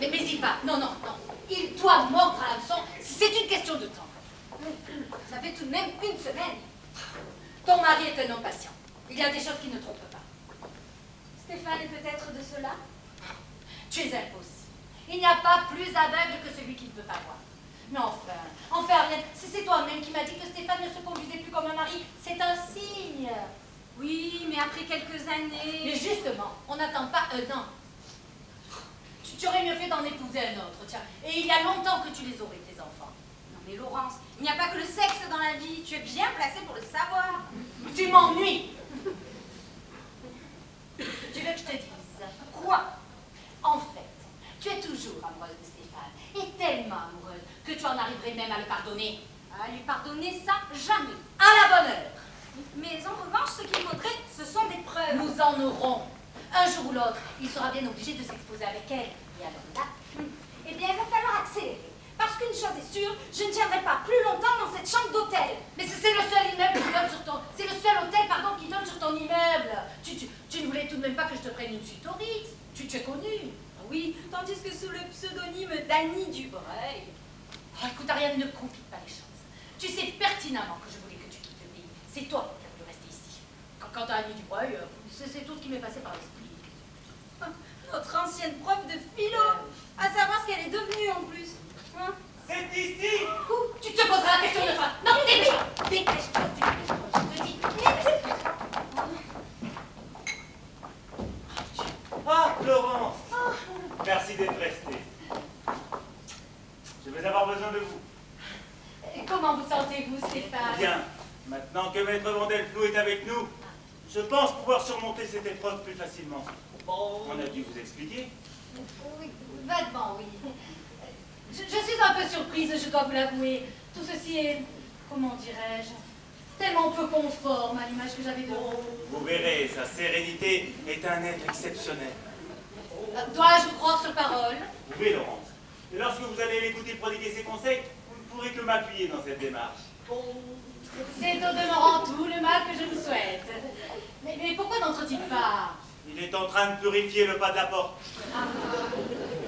Mais il va. Non. Il doit mordre à l'hameçon. C'est une question de temps. Ça fait tout de même une semaine. Ton mari est un homme patient. Il y a des choses qui ne trompent pas. Stéphane est peut-être de cela? Tu es impossible. Il n'y a pas plus aveugle que celui qui ne peut pas voir. Mais enfin, Ariane, c'est toi-même qui m'as dit que Stéphane ne se conduisait plus comme un mari. C'est un signe. Oui, mais après quelques années... Mais justement, on n'attend pas un an. Tu aurais mieux fait d'en épouser un autre, tiens. Et il y a longtemps que tu les aurais, tes enfants. Non mais Laurence, il n'y a pas que le sexe dans la vie. Tu es bien placée pour le savoir. Tu m'ennuies. Tu veux que je te dise? Quoi? En fait, tu es toujours amoureuse de Stéphane. Et tellement amoureuse que tu en arriverais même à le pardonner. À lui pardonner ça, jamais. À la bonne heure. Mais en revanche, ce qu'il faudrait, ce sont des preuves. Nous en aurons. Un jour ou l'autre, il sera bien obligé de s'exposer avec elle. Et alors là, Eh bien, il va falloir accélérer. Parce qu'une chose est sûre, je ne tiendrai pas plus longtemps dans cette chambre d'hôtel. mais c'est le seul immeuble qui donne sur ton... C'est le seul hôtel, pardon, qui donne sur ton immeuble. Tu ne voulais tout de même pas que je te prenne une suite au Ritz. Tu es connue. Oui, tandis que sous le pseudonyme d'Annie Dubreuil. Oh, écoute, Ariane, ne complique pas les choses. Tu sais pertinemment que je voulais que tu quittes le pays. C'est toi qui as voulu rester ici. Quant à Annie Dubreuil, c'est tout ce qui m'est passé par l'esprit. Notre ancienne prof de philo. À savoir ce qu'elle est devenue en plus. Hein? C'est ici! Tu te poseras la question de toi. Non, dépêche-toi, je te dis. Ah, Laurence! Merci d'être restée. Je vais avoir besoin de vous. Comment vous sentez-vous, Stéphane? Bien. Maintenant que Maître Vendelflou est avec nous, je pense pouvoir surmonter cette épreuve plus facilement. On a dû vous expliquer. Oui, vaguement, oui. Je suis un peu surprise, je dois vous l'avouer. Tout ceci est, comment dirais-je, tellement peu conforme à l'image que j'avais de vous. Vous verrez, sa sérénité est un être exceptionnel. Dois-je vous croire sur parole? Vous pouvez, Laurence. Et lorsque vous allez l'écouter prodiguer ses conseils, vous ne pourrez que m'appuyer dans cette démarche. C'est au demeurant tout le mal que je vous souhaite. Mais pourquoi n'entre-t-il pas? Il est en train de purifier le pas de la porte.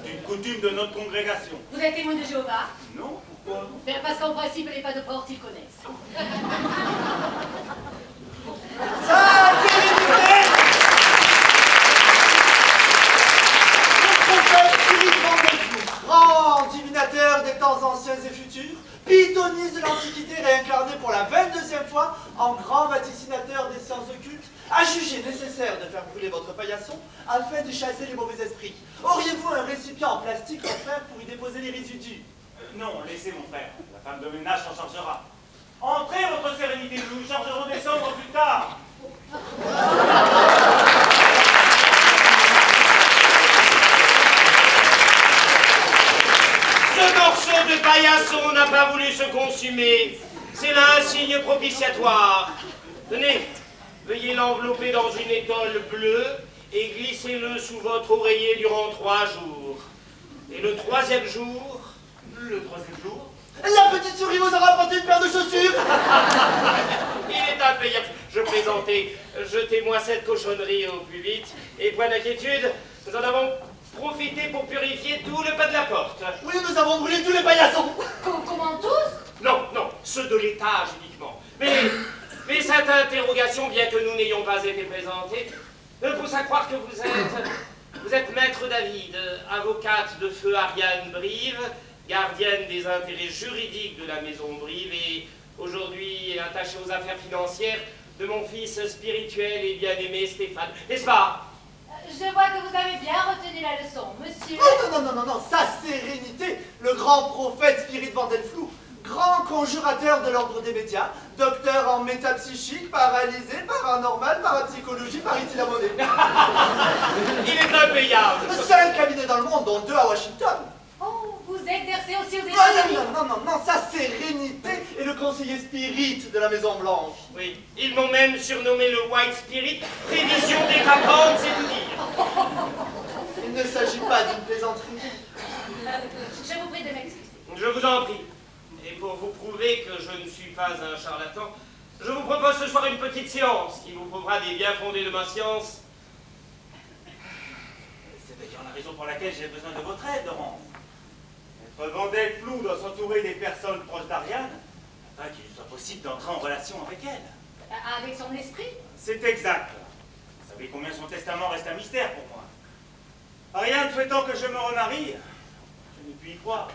C'est une coutume de notre congrégation. Vous êtes témoin de Jéhovah? Non, pourquoi? Mais parce qu'en principe, les pas de porte, ils connaissent. Sa sérénité! Le prophète Philippe Van der Sloot, grand divinateur des temps anciens et futurs, pythonise de l'Antiquité réincarné pour la 22e fois en grand vaticinateur des sciences occultes, a jugé nécessaire de faire brûler votre paillasson afin de chasser les mauvais esprits. Auriez-vous un récipient en plastique, mon frère, pour y déposer les résidus? Non, laissez mon frère. La femme de ménage s'en chargera. Entrez, votre sérénité, nous nous chargerons des cendres plus tard. Ce morceau de paillasson n'a pas voulu se consumer. C'est là un signe propitiatoire. Tenez, veuillez l'envelopper dans une étole bleue et glissez-le sous votre oreiller durant 3 jours. Et le 3e jour... Le 3e jour, La petite souris vous aura apporté une paire de chaussures. Il est impayable. Je plaisantais. Jetez-moi cette cochonnerie au plus vite. Et point d'inquiétude, nous en avons profité pour purifier tout le pas de la porte. Oui, nous avons brûlé tous les paillassons. Comment tous? Non, non, ceux de l'étage uniquement. Mais cette interrogation, bien que nous n'ayons pas été présentés, me pousse à croire que vous êtes maître David, avocate de feu Ariane Brive, gardienne des intérêts juridiques de la maison Brive et aujourd'hui attachée aux affaires financières de mon fils spirituel et bien-aimé Stéphane. N'est-ce pas? Je vois que vous avez bien retenu la leçon, monsieur. Oh, non, sa sérénité, le grand prophète Spirit Van der Sloot, grand conjurateur de l'ordre des médias, docteur en métapsychique, paralysé, paranormal, parapsychologie, paritilamonée. Il est impayable. 5 cabinets dans le monde, dont 2 à Washington. Oh, vous exercez aussi aux Oh, États-Unis. non, sa sérénité est le conseiller Spirit de la Maison Blanche. Oui, ils m'ont même surnommé le White Spirit, prévision dégradante, c'est tout dire. Il ne s'agit pas d'une plaisanterie. Je vous prie de m'excuser. Je vous en prie. Et pour vous prouver que je ne suis pas un charlatan, je vous propose ce soir une petite séance qui vous prouvera des bien fondés de ma science. c'est d'ailleurs la raison pour laquelle j'ai besoin de votre aide, Laurence. Maître Van der Sloot doit s'entourer des personnes proches d'Ariane afin qu'il soit possible d'entrer en relation avec elle. Avec son esprit? C'est exact. Vous savez combien son testament reste un mystère pour moi. Ariane souhaitant que je me remarie, je ne puis y croire.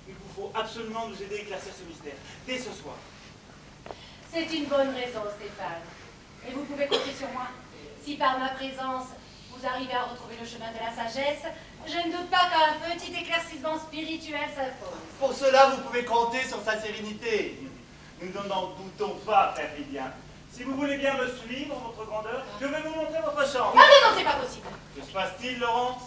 Il vous faut absolument nous aider à éclaircir ce mystère, dès ce soir. C'est une bonne raison, Stéphane. Et vous pouvez compter sur moi. Si par ma présence, vous arrivez à retrouver le chemin de la sagesse, je ne doute pas qu'un petit éclaircissement spirituel s'impose. Pour cela, vous pouvez compter sur sa sérénité. Nous n'en doutons pas, frère Vivien. Si vous voulez bien me suivre, votre grandeur, je vais vous montrer votre chambre. Ah non, c'est pas possible. Que se passe-t-il, Laurence?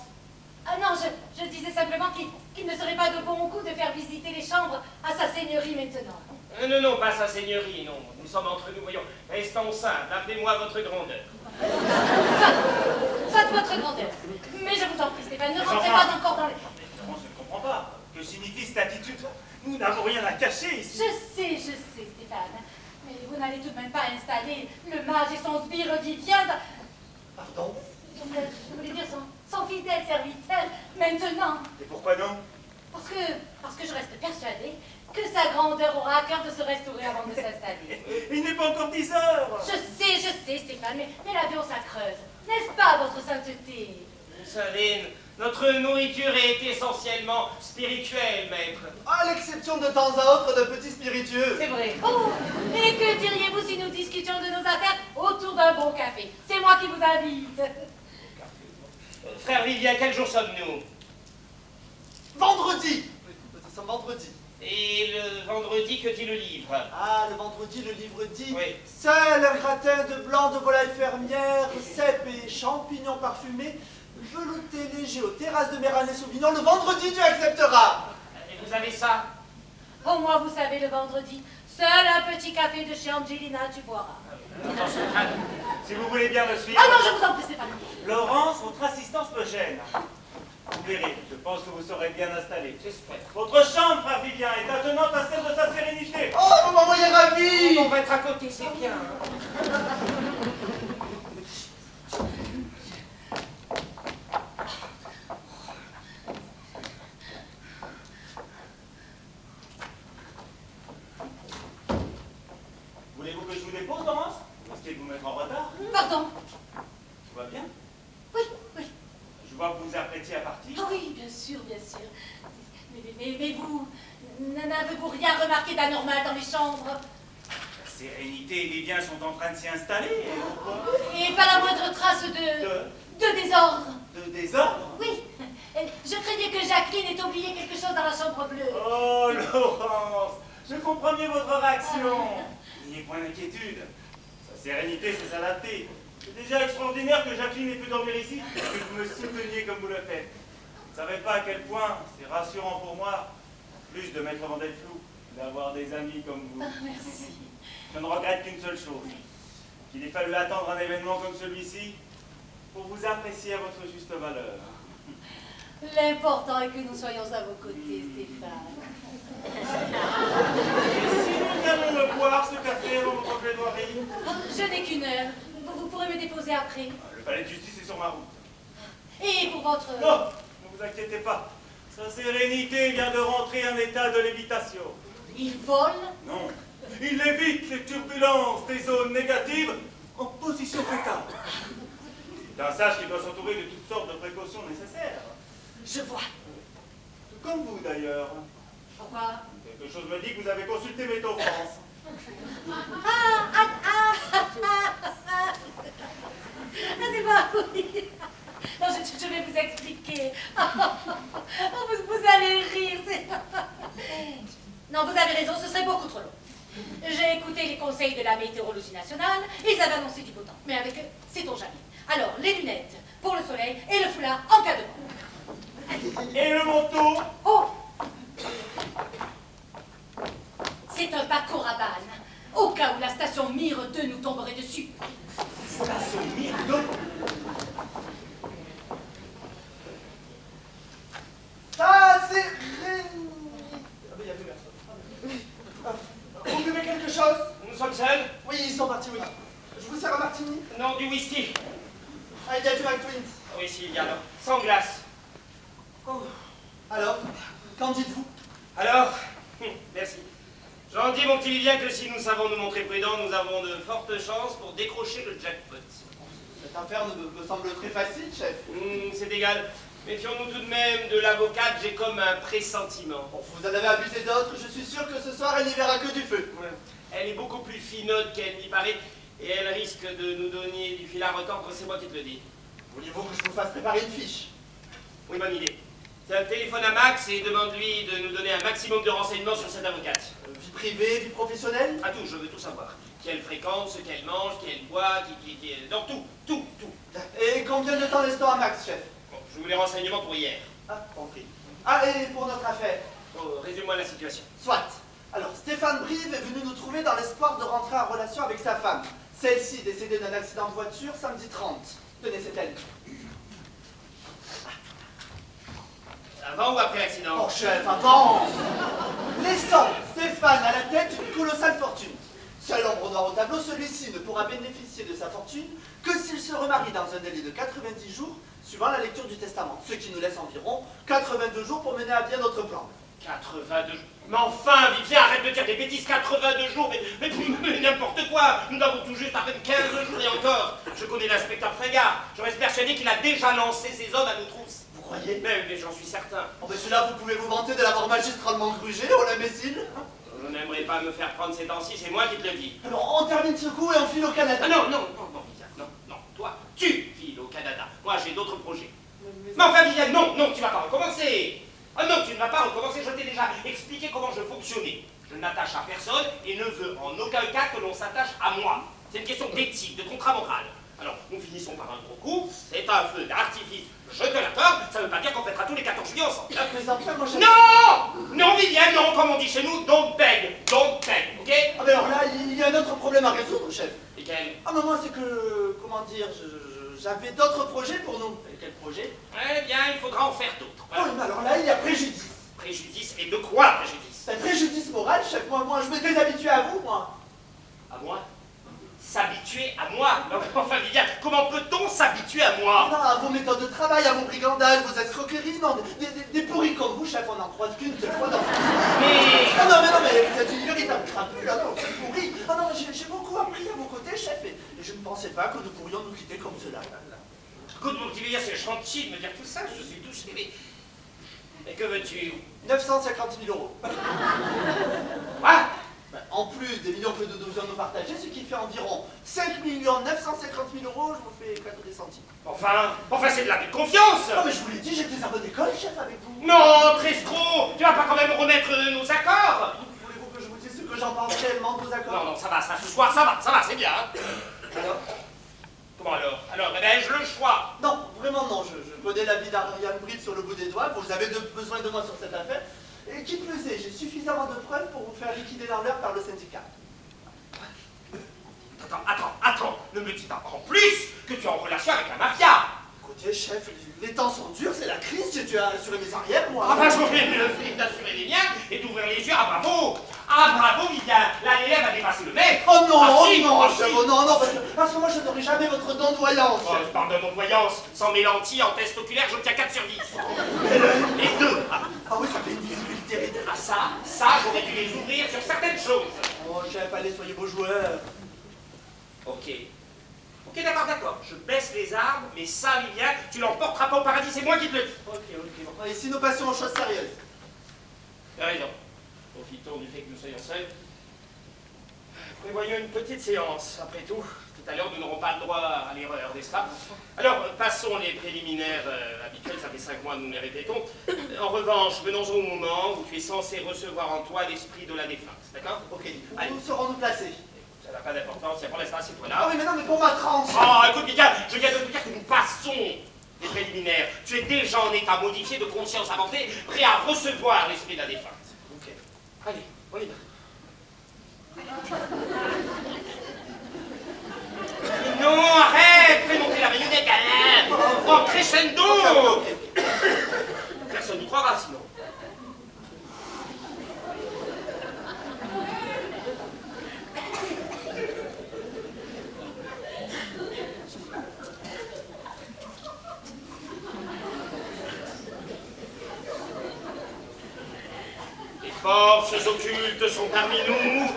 Ah non, je disais simplement qu'il ne serait pas de bon goût de faire visiter les chambres à sa seigneurie maintenant. Non, pas sa seigneurie, non. Nous sommes entre nous, voyons. Restons simples, appelez-moi votre grandeur. Soit votre grandeur. Mais je vous en prie, Stéphane, ne Mais rentrez enfin- pas encore dans les... Laurence, je ne comprends pas. Que signifie cette attitude? Nous n'avons rien à cacher ici. Je sais, Stéphane. Mais vous n'allez tout de même pas installer le mage et son sbire divin... Pardon? Je voulais dire son fidèle serviteur, maintenant. Et pourquoi non? Parce que je reste persuadée que sa grandeur aura à cœur de se restaurer avant de s'installer. Il n'est pas encore 10 heures. Je sais, Stéphane, mais l'avion, ça creuse. N'est-ce pas, votre sainteté? Vous savez, notre nourriture est essentiellement spirituelle, maître. À l'exception de temps à autre d'un petit spiritueux. C'est vrai. Oh, et que diriez-vous si nous discutions de nos affaires autour d'un bon café? C'est moi qui vous invite. Frère Vivien, quel jour sommes-nous? Vendredi. Nous sommes vendredi. Et le vendredi, que dit le livre? Ah, le vendredi, le livre dit Oui. seul un gratin de blanc de volaille fermière, cèpes et champignons parfumés, velouté léger aux terrasses de Méran et Sauvignon. Le vendredi, tu accepteras. Et vous avez ça? Au moins, vous savez, le vendredi, seul un petit café de chez Angelina, tu boiras. Attention, Si vous voulez bien me suivre. Ah non, je vous en prie, Stéphane. Laurence, votre assistance me gêne. Vous verrez, je pense que vous serez bien installé. j'espère. Votre chambre, frère Vivien, est attenante à celle de sa sérénité. Oh, vous m'envoyez ravi. On va être à côté, c'est bien. dépose, Laurence? Vous risquez de vous mettre en retard. Pardon. Tout va bien? Oui, oui. Je vois que vous vous apprêtiez à partir. Ah oui, bien sûr, bien sûr. Mais vous, n'avez-vous rien remarqué d'anormal dans les chambres? La sérénité et les biens sont en train de s'y installer. Et pourquoi? Et pas la moindre trace de désordre. De désordre? Oui. Je craignais que Jacqueline ait oublié quelque chose dans la chambre bleue. Oh, Laurence, je comprends mieux votre réaction. N'ayez point d'inquiétude. Sa sérénité, c'est s'adapter. C'est déjà extraordinaire que Jacqueline ait pu dormir ici et que vous me souteniez comme vous le faites. Vous ne savez pas à quel point c'est rassurant pour moi, plus de Maître Vandelflou, d'avoir des amis comme vous. Merci. Je ne regrette qu'une seule chose, qu'il ait fallu attendre un événement comme celui-ci pour vous apprécier à votre juste valeur. L'important est que nous soyons à vos côtés, Stéphane. Et si nous allons le boire, ce café, dans votre plaidoirie? Je n'ai qu'une heure. Vous pourrez me déposer après. Le palais de justice est sur ma route. Et pour votre... Non, ne vous inquiétez pas. Sa sérénité vient de rentrer en état de lévitation. Il vole? Non, il évite les turbulences des zones négatives en position fétale. C'est un sage qui doit s'entourer de toutes sortes de précautions nécessaires. Je vois. Tout comme vous d'ailleurs. Pourquoi? Quelque chose me dit que vous avez consulté Météo France. C'est pas oui. Non, je vais vous expliquer. Vous allez rire. Non, vous avez raison, ce serait beaucoup trop long. J'ai écouté les conseils de la météorologie nationale, ils avaient annoncé du beau temps. Mais avec eux, sait-on jamais. Alors, les lunettes pour le soleil et le foulard en cas de vent. Et le manteau? Oh! C'est un Paco Rabanne, au cas où la station Mire 2 nous tomberait dessus. Station Mire 2? Ah, c'est... Ah, mais il n'y a plus personne. Vous buvez quelque chose? Nous sommes seuls? Oui, ils sont partis, oui. Je vous sers un martini? Non, du whisky. Ah, il y a du McTwins. Oui, s'il y a alors. Sans glace. Oh. Alors, qu'en dites-vous? Alors, merci. J'en dis, mon petit Vivien, que si nous savons nous montrer prudents, nous avons de fortes chances pour décrocher le jackpot. Cette affaire me semble très facile, chef. C'est égal. Méfions-nous tout de même de l'avocate, j'ai comme un pressentiment. Bon, vous en avez abusé d'autres, je suis sûr que ce soir, elle n'y verra que du feu. Ouais. Elle est beaucoup plus finotte qu'elle n'y paraît, et elle risque de nous donner du fil à retordre, c'est moi qui te le dis. Vouliez-vous que je vous fasse préparer une fiche? Oui, bonne idée. Tiens, téléphone à Max et demande-lui de nous donner un maximum de renseignements sur cette avocate. Vie privée, vie professionnelle? À tout, je veux tout savoir. Qui elle fréquente, ce qu'elle mange, qui elle boit, dans tout. Et combien de temps laisse-t-on à Max, chef? Bon, je veux les renseignements pour hier. Ah, compris. Ah, et pour notre affaire? Oh, résume-moi la situation. Soit. Alors, Stéphane Brive est venu nous trouver dans l'espoir de rentrer en relation avec sa femme. Celle-ci décédée d'un accident de voiture samedi 30. Tenez, c'est elle. Avant ou après l'accident? Oh, chef, avant! Laissant Stéphane à la tête d'une colossale fortune. Seul ombre noire au tableau, celui-ci ne pourra bénéficier de sa fortune que s'il se remarie dans un délai de 90 jours, suivant la lecture du testament, ce qui nous laisse environ 82 jours pour mener à bien notre plan. 82 jours. Mais enfin, Vivien, arrête de dire des bêtises, 82 jours, mais n'importe quoi. Nous avons tout juste à peine 15 jours et encore. Je connais l'inspecteur Frégard. Je reste persuadé qu'il a déjà lancé ses hommes à nos trousses. Vous croyez? Mais j'en suis certain. Oh, mais celui-là, vous pouvez vous vanter de l'avoir magistralement grugé, oh l'imbécile! Je n'aimerais pas me faire prendre ces temps-ci, c'est moi qui te le dis. Alors, on termine ce coup et on file au Canada. Ah non, Vivien, non, toi, tu files au Canada. Moi, j'ai d'autres projets. Mais enfin, Vivien, non, tu vas pas recommencer. Ah non, tu ne vas pas recommencer, je t'ai déjà expliqué comment je fonctionnais. Je n'attache à personne et ne veux en aucun cas que l'on s'attache à moi. C'est une question d'éthique, de contrat moral. Alors, nous finissons par un gros coup, c'est un feu d'artifice. Je te l'accorde, ça ne veut pas dire qu'on fêtera tous les 14 juillet ensemble. Mais enfin, moi, Non, Vivien, non, comme on dit chez nous, don't beg, ok? Ah, mais alors là, il y a un autre problème à résoudre, chef. Et quel? Ah, mais moi, c'est que, comment dire, j'avais d'autres projets pour nous. Et quel projet? Eh bien, il faudra en faire d'autres. Oui, mais alors là, il y a préjudice. Préjudice, et de quoi préjudice? C'est un préjudice moral, chef. Moi, je m'étais habitué à vous, moi. À moi? S'habituer à moi? Enfin, Vivien, comment peut-on s'habituer à moi? Non, à vos méthodes de travail, à vos brigandages, vos escroqueries, non, des pourris comme vous, chef, on n'en croise qu'une seule fois dans Mais... Ah non, mais vous êtes une véritable crapule, ah non, quel pourri. Ah non, j'ai beaucoup appris chef, et je ne pensais pas que nous pourrions nous quitter comme cela. Écoute, mon petit vieillard, c'est gentil de me dire tout ça, je suis touché, mais que veux-tu? 950 000 euros. Quoi? En plus des millions que nous devions nous partager, ce qui fait environ 5 950 000 euros, je vous fais 4 des centimes. Enfin, c'est de la confiance! Non mais je vous l'ai dit, j'étais à bonne école, chef, avec vous. Non, Trescro, tu vas pas quand même remettre nos accords? Voulez-vous que je vous dise ce que j'en pense réellement de vos accords? Non, ça va, ça, ce soir, ça va, c'est bien. Hein. Alors? Comment alors? Alors, ai-je le choix? Non, vraiment non, je connais la vie d'Ariane Bride sur le bout des doigts, vous avez besoin de moi sur cette affaire, et qui plus est, j'ai suffisamment de preuves pour vous faire liquider dans l'heure par le syndicat. Attends, ne me dis pas en plus que tu es en relation avec la mafia. Écoutez, chef, les temps sont durs, c'est la crise, j'ai dû assurer mes arrières, moi. Ah ben, j'aurais mieux fait d'assurer les miens et d'ouvrir les yeux. Ah bravo, Vivien. Là, l'élève a dépassé le maître. Oh non, ah, si, non, ah, chef, si. oh non, parce que moi je n'aurai jamais votre don de voyance. Oh, je parle de mon voyance. Sans mes lentilles en test oculaire, j'obtiens 4 sur 10. Les deux. Ah oui, ça fait une visibilité. Ah ça, j'aurais dû les ouvrir sur certaines choses. Oh chef, allez, soyez beaux joueurs. Ok, d'accord. Je baisse les armes, mais ça, Vivien, tu l'emporteras pas au paradis, c'est moi qui te le dis. Ok. Bon. Et si nous passions aux choses sérieuses? Tu as raison. Profitons du fait que nous soyons seuls. Prévoyons une petite séance. Après tout à l'heure, nous n'aurons pas le droit à l'erreur, n'est-ce pas? Alors, passons les préliminaires habituels, ça fait 5 mois que nous les répétons. En revanche, venons au moment où tu es censé recevoir en toi l'esprit de la défunte, d'accord? Ok, allez. où serons-nous placés? Ça n'a pas d'importance, il y a pour l'instant, c'est toi là. Ah oui, mais non, mais pour ma tranche. Oh, écoute, Vivien, je viens de te dire que nous passons les préliminaires. Tu es déjà en état modifié de conscience avancée, prêt à recevoir l'esprit de la défunte. Ok. Allez, on y va. Non, arrête, fais monter la marionnette, Alain. En crescendo. Personne n'y croira sinon. Les forces occultes sont parmi nous.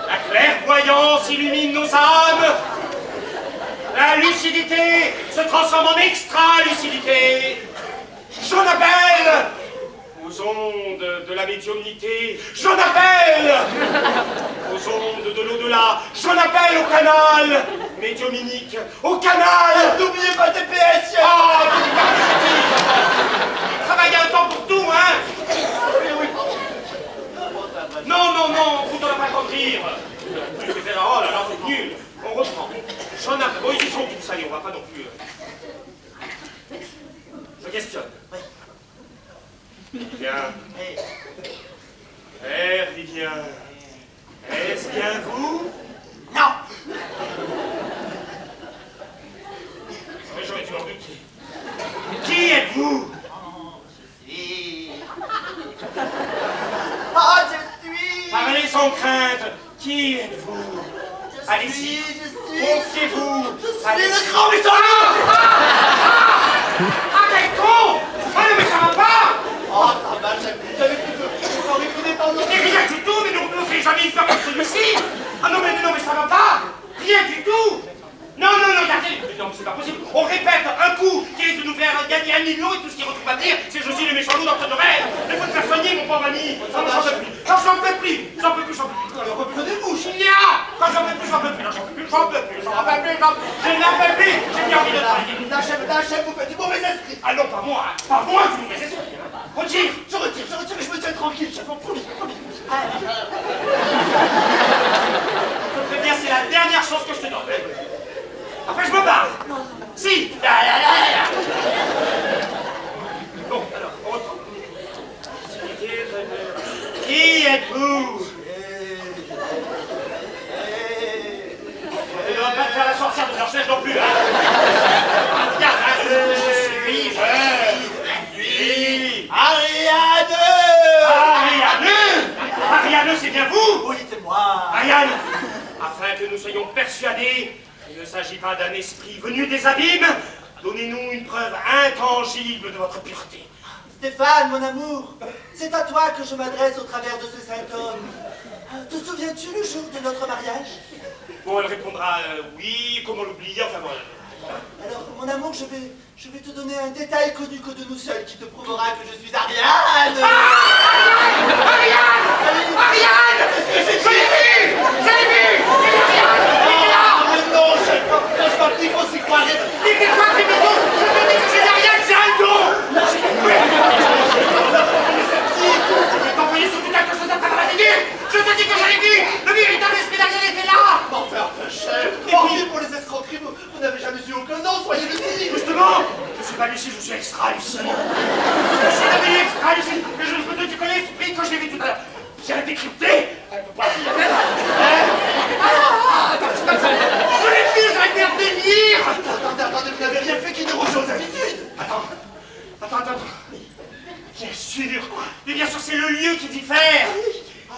La clairvoyance illumine nos âmes. La lucidité se transforme en extra-lucidité. J'en appelle aux ondes de la médiumnité. J'en appelle aux ondes de l'au-delà. J'en appelle au canal médiuminique. Au canal. N'oubliez pas TPS, chef. Oh, travaille un temps pour tout, hein. Non, vous n'en avez pas le temps de rire. Oh là là, c'est nul. On reprend. J'en appelle. Oh, ils y sont tous, ça y est, on va pas non plus. Je questionne. Vivien. Père Vivien. Est-ce bien vous? Non. Mais j'aurais dû en douter. Qui êtes-vous? Ah, je suis. Parlez sans crainte. Qui êtes-vous? Allez-y. Confiez-vous. Allez, le grand méchant. Ah, quel con! Ah, mais ça va pas! Oh, ça va, j'avais plus de. J'aurais pu détendre. Mais rien du tout, mais nous ne fait jamais une peur comme celui-ci! Ah non, mais ça va pas! Rien du tout! Non, regardez! Non, mais c'est pas possible! On répète un coup qui est de nous faire gagner 1 million et tout ce qui retrouve à dire, c'est je suis le méchant loup dans notre rêve! Il faut te faire soigner, mon pauvre ami! Non, j'en peux plus! Non, j'en peux plus! Alors reprenez-vous, chef. Quand j'en peux plus, j'en peux plus! Je n'en peux plus! J'ai bien envie de travailler! Là, chef, vous faites du mauvais esprit. Ah non, pas moi! Hein. Pas moi, tu me fais esprit! Hein. Retire! Je retire, et je me tiens tranquille, chef, promis. Je te préviens, c'est la dernière chance que je te donne. Après, je me barre. Si. Bon, alors, on reprend. Qui êtes-vous? On ne va pas te faire la sorcière de Blanche-Neige non plus, hein. Regarde, hein. Je suis Ariane. Ariane, c'est bien vous? Oui, c'est moi. Ariane, afin que nous soyons persuadés qu'il ne s'agit pas d'un esprit venu des abîmes, donnez-nous une preuve intangible de votre pureté. Stéphane, mon amour, c'est à toi que je m'adresse au travers de ce saint homme. Te souviens-tu le jour de notre mariage? Bon, elle répondra oui, comment l'oublier, enfin bon. Alors, mon amour, je vais te donner un détail connu que de nous seuls qui te prouvera que je suis Ariane. Ariane! Je l'ai vu! Je l'ai vu! Mais non, je m'en dis qu'on s'y croirait. Mais qu'est-ce que c'est maison? Je te dis que c'est Ariane, c'est un don! Je vais t'envoyer ce putain de chose à travers la figure! Je te dis que je l'ai vu! Le véritable esprit d'Ariane était là! Enfin, un peu cher. Et puis, pour les escroqueries, vous n'avez jamais eu aucun nom, soyez lucide. Justement! Je suis pas lucide, je suis extra lucide! Je suis devenu extra lucide! Mais je peux te connais l'esprit que je l'ai vu tout à l'heure! J'ai décrypté! Elle peut pas dire je l'ai vu, j'aurais pu en délire! Attendez, vous n'avez rien fait qui déroge aux habitudes. Attends. Bien sûr! Mais bien sûr, c'est le lieu qui diffère!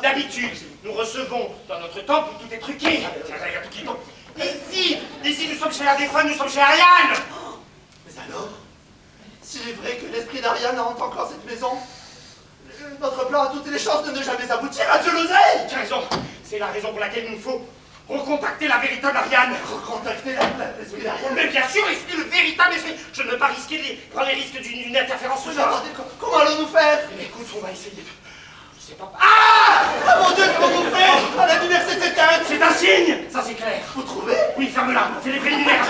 D'habitude, nous recevons dans notre temple où tout est truqué. Il y a tout qui tombe. Ici, nous sommes chez Ardéphone, nous sommes chez Ariane! Mais alors, s'il est vrai que l'esprit d'Ariane hante encore cette maison, notre plan a toutes les chances de ne jamais aboutir. Adieu l'oseille! Tu as raison, c'est la raison pour laquelle il nous faut recontacter la véritable Ariane. Recontacter l'esprit d'Ariane? Mais bien sûr, esprit, le véritable esprit. Je ne veux pas risquer de prendre les risques d'une interférence ce genre. Attendez, comment allons-nous faire? Mais écoute, on va essayer de... Je sais pas... Ah mon Dieu, comment vous faire? À la lumière s'est éteinte. C'est un signe! Ça, c'est clair. Vous trouvez? Oui, ferme-la. C'est les préliminaires.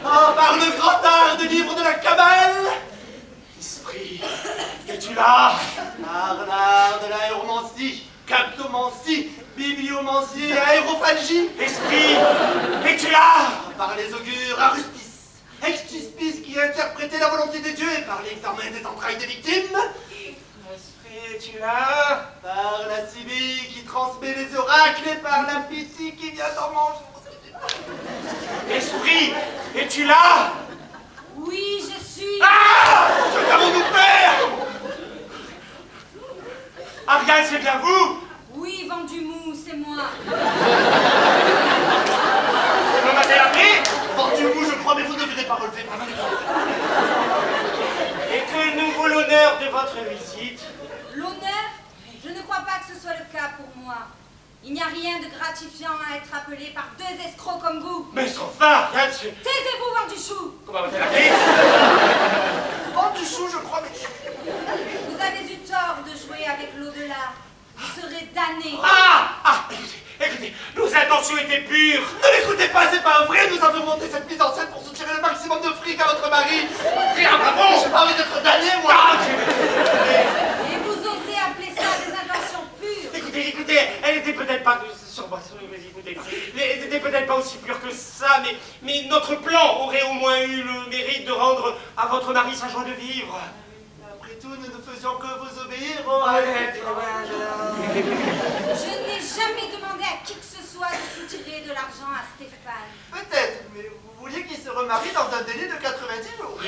Ah, par le grand art du livre de la Kabbale! Esprit, es-tu là? Par l'art de l'aéromancie, captomancie, bibliomancie et aérophagie. Esprit, es-tu là? Par les augures aruspice, extuspice qui interprétait la volonté des dieux et par l'examen des entrailles des victimes. Esprit, es-tu là? Par la Sibylle qui transmet les oracles et par la Pythie qui vient en manger. Esprit, es-tu là? Oui, je suis... Ah! Que qu'avons-nous faire? Ariane, c'est bien vous? Oui, vendu mou, c'est moi. Comment m'a-t-elle appelé? Vendu-vous, je crois, mais vous ne verrez pas relever. Et que nous vaut l'honneur de votre visite? L'honneur? Je ne crois pas que ce soit le cas pour moi. Il n'y a rien de gratifiant à être appelé par deux escrocs comme vous. Mais enfin, Ariane, c'est... Taisez-vous, Venduchou! Comment m'a-t-elle appelé? Vendu-chou, je crois, mais... Vous avez eu tort de jouer avec l'au-delà. Vous serez damné. Écoutez, nos intentions étaient pures. Ne l'écoutez pas, c'est pas vrai. Nous avons monté cette mise en scène pour soutirer le maximum de fric à votre mari. Ah, bravo! J'ai pas envie d'être damné, moi. Et vous osez appeler ça des intentions pures? Écoutez, elle était peut-être pas... Écoutez, elle était peut-être pas aussi pure que ça, mais notre plan aurait au moins eu le mérite de rendre à votre mari sa joie de vivre. Après tout, nous ne faisions que vous obéir. Je n'ai jamais demandé à qui que ce soit de soutirer de l'argent à Stéphane. Peut-être, mais vous vouliez qu'il se remarie dans un délai de 90 jours.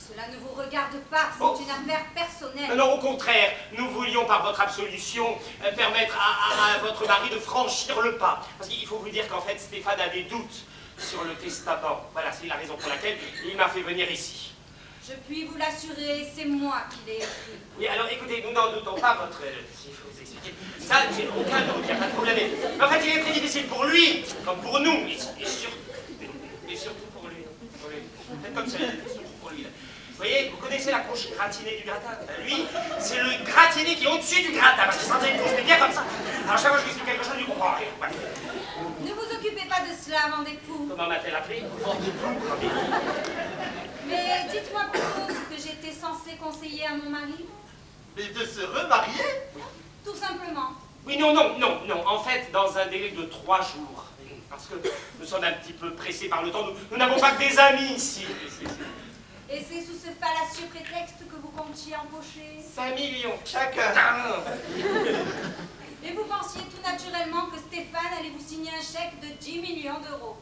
Cela ne vous regarde pas, c'est Oh. une affaire personnelle. Non, au contraire, nous voulions par votre absolution permettre à votre mari de franchir le pas. Parce qu'il faut vous dire qu'en fait, Stéphane a des doutes sur le testament. Voilà, c'est la raison pour laquelle il m'a fait venir ici. Je puis vous l'assurer, c'est moi qui l'ai écrit. Oui, alors écoutez, nous n'en doutons pas votre... il faut vous expliquer. Ça, j'ai aucun doute, il n'y a pas de problème. Mais en fait, il est très difficile pour lui, comme pour nous, et surtout pour lui. Faites comme ça, surtout pour lui. Vous voyez, vous connaissez la couche gratinée du gratin? Lui, c'est le gratiné qui est au-dessus du gratin, parce qu'il sentait une couche, mais bien comme ça. Alors chaque fois que je lui explique quelque chose, il comprend rien. Ouais. Ne vous occupez pas de cela, mon époux. Comment m'a-t-elle appelé? Mais dites-moi plutôt ce que j'étais censée conseiller à mon mari. Mais de se remarier? Tout simplement. Oui, non. En fait, dans un délai de 3 jours. Parce que nous sommes un petit peu pressés par le temps. Nous n'avons pas que des amis ici. Et c'est sous ce fallacieux prétexte que vous comptiez empocher. 5 millions. Chacun. Et vous pensiez tout naturellement que Stéphane allait vous signer un chèque de 10 millions d'euros.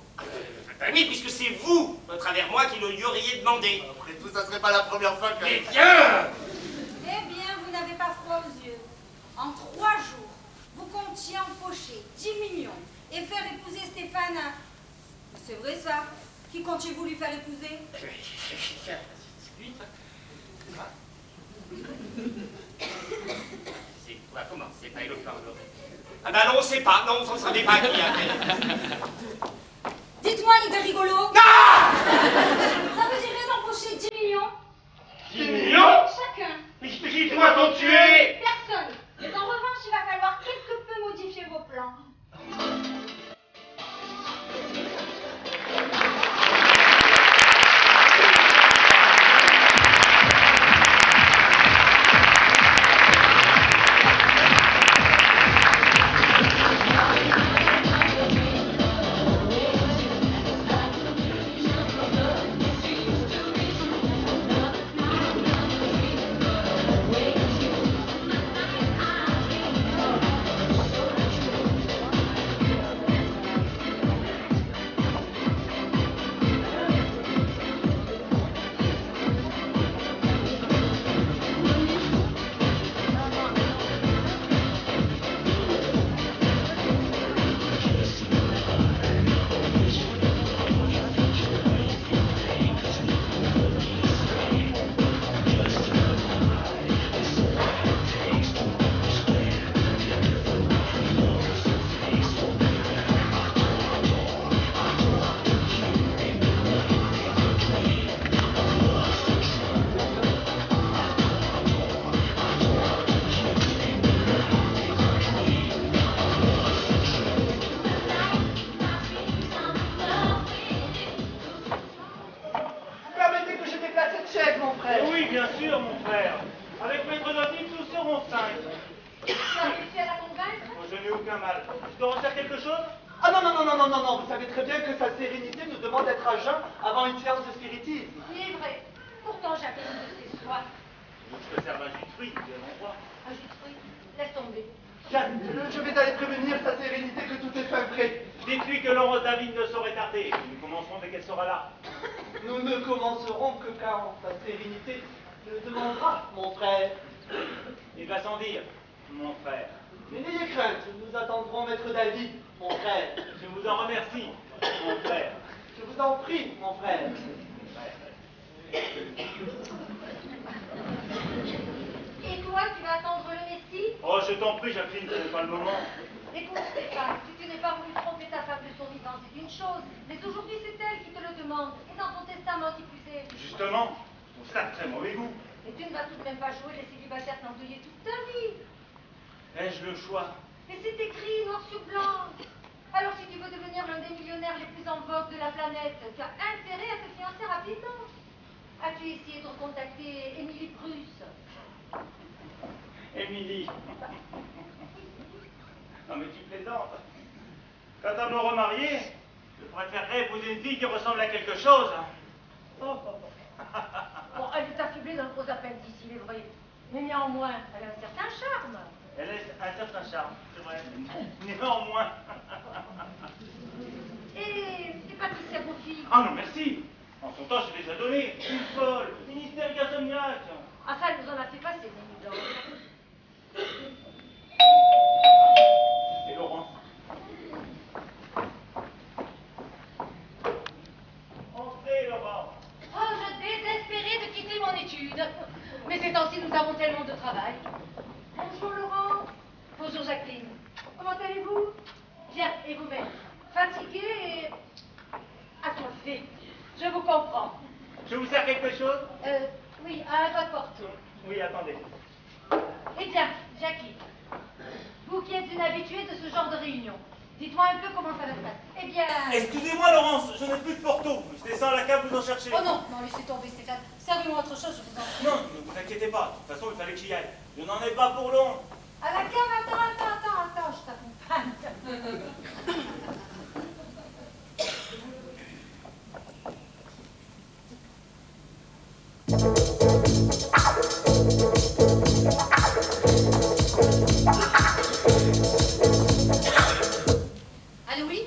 Ben oui, puisque c'est vous, à travers moi, qui le lui auriez demandé. Après tout, ça serait pas la première fois que... Eh bien! Eh bien, vous n'avez pas froid aux yeux. En 3 jours, vous comptiez empocher 10 millions et faire épouser Stéphane à... C'est vrai ça? Qui comptiez-vous lui faire épouser? C'est c'est toi, comment c'est pas éloquent, ah ben non, on sait pas, non, vous ne savez pas qui a fait. Dites-moi, l'idée rigolo. Non. Ça vous dirait d'embaucher 10 millions 10 millions? chacun. Mais qui toi t'ont tué? Personne. Mais en revanche, il va falloir quelque peu modifier vos plans. Permettez que je déplace cette chaise, mon frère. Oui, bien sûr, mon frère. Avec Maître David, nous serons 5. Tu as réussi à la convaincre? Oh, je n'ai aucun mal. Je dois refaire quelque chose? Ah non, non, non, non, non, non, non, vous savez très bien que sa sérénité nous demande d'être à jeun avant une séance de spiritisme. Il est vrai. Pourtant, j'appelle une de ses soies. Je te sers un jus de fruits, tu es mon roi. Un jus de fruits. Laisse tomber. Tiens, je vais aller prévenir sa sérénité que tout est fin prêt. Dites-lui que l'ombre David ne saurait tarder. Nous commencerons dès qu'elle sera là. Nous ne commencerons que quand sa sérénité le demandera, mon frère. Il va sans dire, mon frère. Mais n'ayez crainte, nous attendrons Maître David, mon frère. Je vous en remercie, mon frère. Je vous en prie, mon frère. Et toi, tu vas attendre le Messie? Oh, je t'en prie, Jacqueline, ce n'est pas le moment. Écoute, Stéphane, si tu n'es pas voulu tromper ta femme de son vivant, c'est une chose. Mais aujourd'hui, c'est elle qui te le demande. Et dans ton testament, qui plus est. Justement, ça a très mauvais goût. Et tu ne vas tout de même pas jouer les célibataires t'endeuiller toute ta vie. Ai-je le choix? Et c'est écrit noir sur blanc. Alors, si tu veux devenir l'un des millionnaires les plus en vogue de la planète, tu as intérêt à te fiancer rapidement. As-tu essayé de recontacter Émilie Prusse? Émilie. Non mais tu plaisantes. Quant à me remarier, je préférerais épouser une fille qui ressemble à quelque chose. Bon, elle est affublée d'un gros appendice, il est vrai. Mais néanmoins, elle a un certain charme. Elle a un certain charme, c'est vrai. Néanmoins. Et Patricia Beaufils? Ah non, merci. En son temps, je l'ai déjà donné. Une folle, une hystérique insomniaque. Ah, ça, elle nous en a fait passer, des nuits Et Laurence? Entrez, Laurence. Oh, je désespérais de quitter mon étude. Mais ces temps-ci, nous avons tellement de travail. Bonjour, Laurent. Bonjour, Jacqueline. Comment allez-vous? Bien, et vous-même? Fatiguée et... Assoiffée. Je vous comprends. Je vous sers quelque chose? Oui, un rapporto. Oui, attendez. Eh bien, Jacqueline, vous qui êtes une habituée de ce genre de réunion, dites-moi un peu comment ça va se passer. Eh bien... Excusez-moi, Laurence, je n'ai plus de porto. Je descends à la cave vous en chercher. Oh non, non, laissez tomber, Stéphane. Servez-moi autre chose, je vous en prie. Non, ne vous inquiétez pas. De toute façon, il fallait que j'y aille. Je n'en ai pas pour long. À la cave, attends, je t'accompagne. Allô, oui?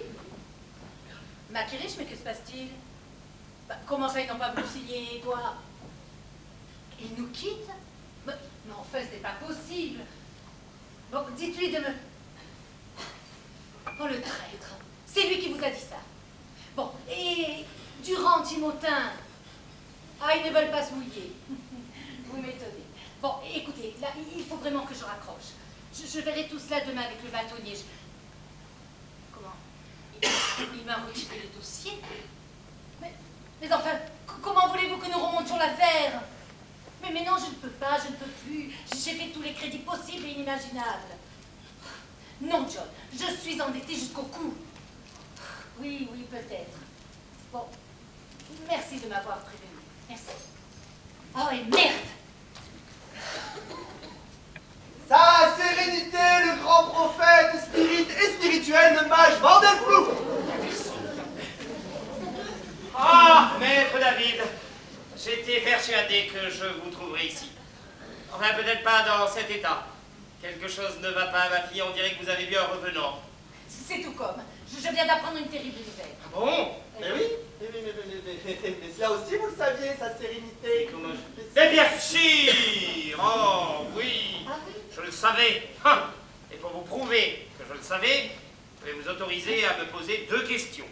Makirish, mais que se passe-t-il? Comment ça, ils n'ont pas voulu signer, toi? Ils nous quittent? Mais enfin, ce n'est pas possible. Bon, dites-lui de me... Oh, le traître. C'est lui qui vous a dit ça. Bon, et Durand, Timotin. Ah, ils ne veulent pas se mouiller. Vous m'étonnez. Bon, écoutez, là, il faut vraiment que je raccroche. Je verrai tout cela demain avec le bâtonnier. Comment? Il m'a retiré le dossier. Mais enfin, comment voulez-vous que nous remontions l'affaire? Mais non, je ne peux pas, je ne peux plus. J'ai fait tous les crédits possibles et inimaginables. Non, John, je suis endettée jusqu'au cou. Oui, peut-être. Bon, merci de m'avoir prévenu. Merci. Oh, et merde! Sa sérénité, le grand prophète, spirit et spirituel, le mage Vandelflou. Ah, maître David, j'étais persuadé que je vous trouverais ici. Enfin, peut-être pas dans cet état. Quelque chose ne va pas, ma fille, on dirait que vous avez vu un revenant. C'est tout comme. Je viens d'apprendre une terrible nouvelle. Ah bon? Mais oui, mais cela aussi vous le saviez, sa sérénité. Comment mais bien sûr! Oh, oui! Ah oui? Je le savais. Hein. Et pour vous prouver que je le savais, je vais vous autoriser à me poser 2 questions.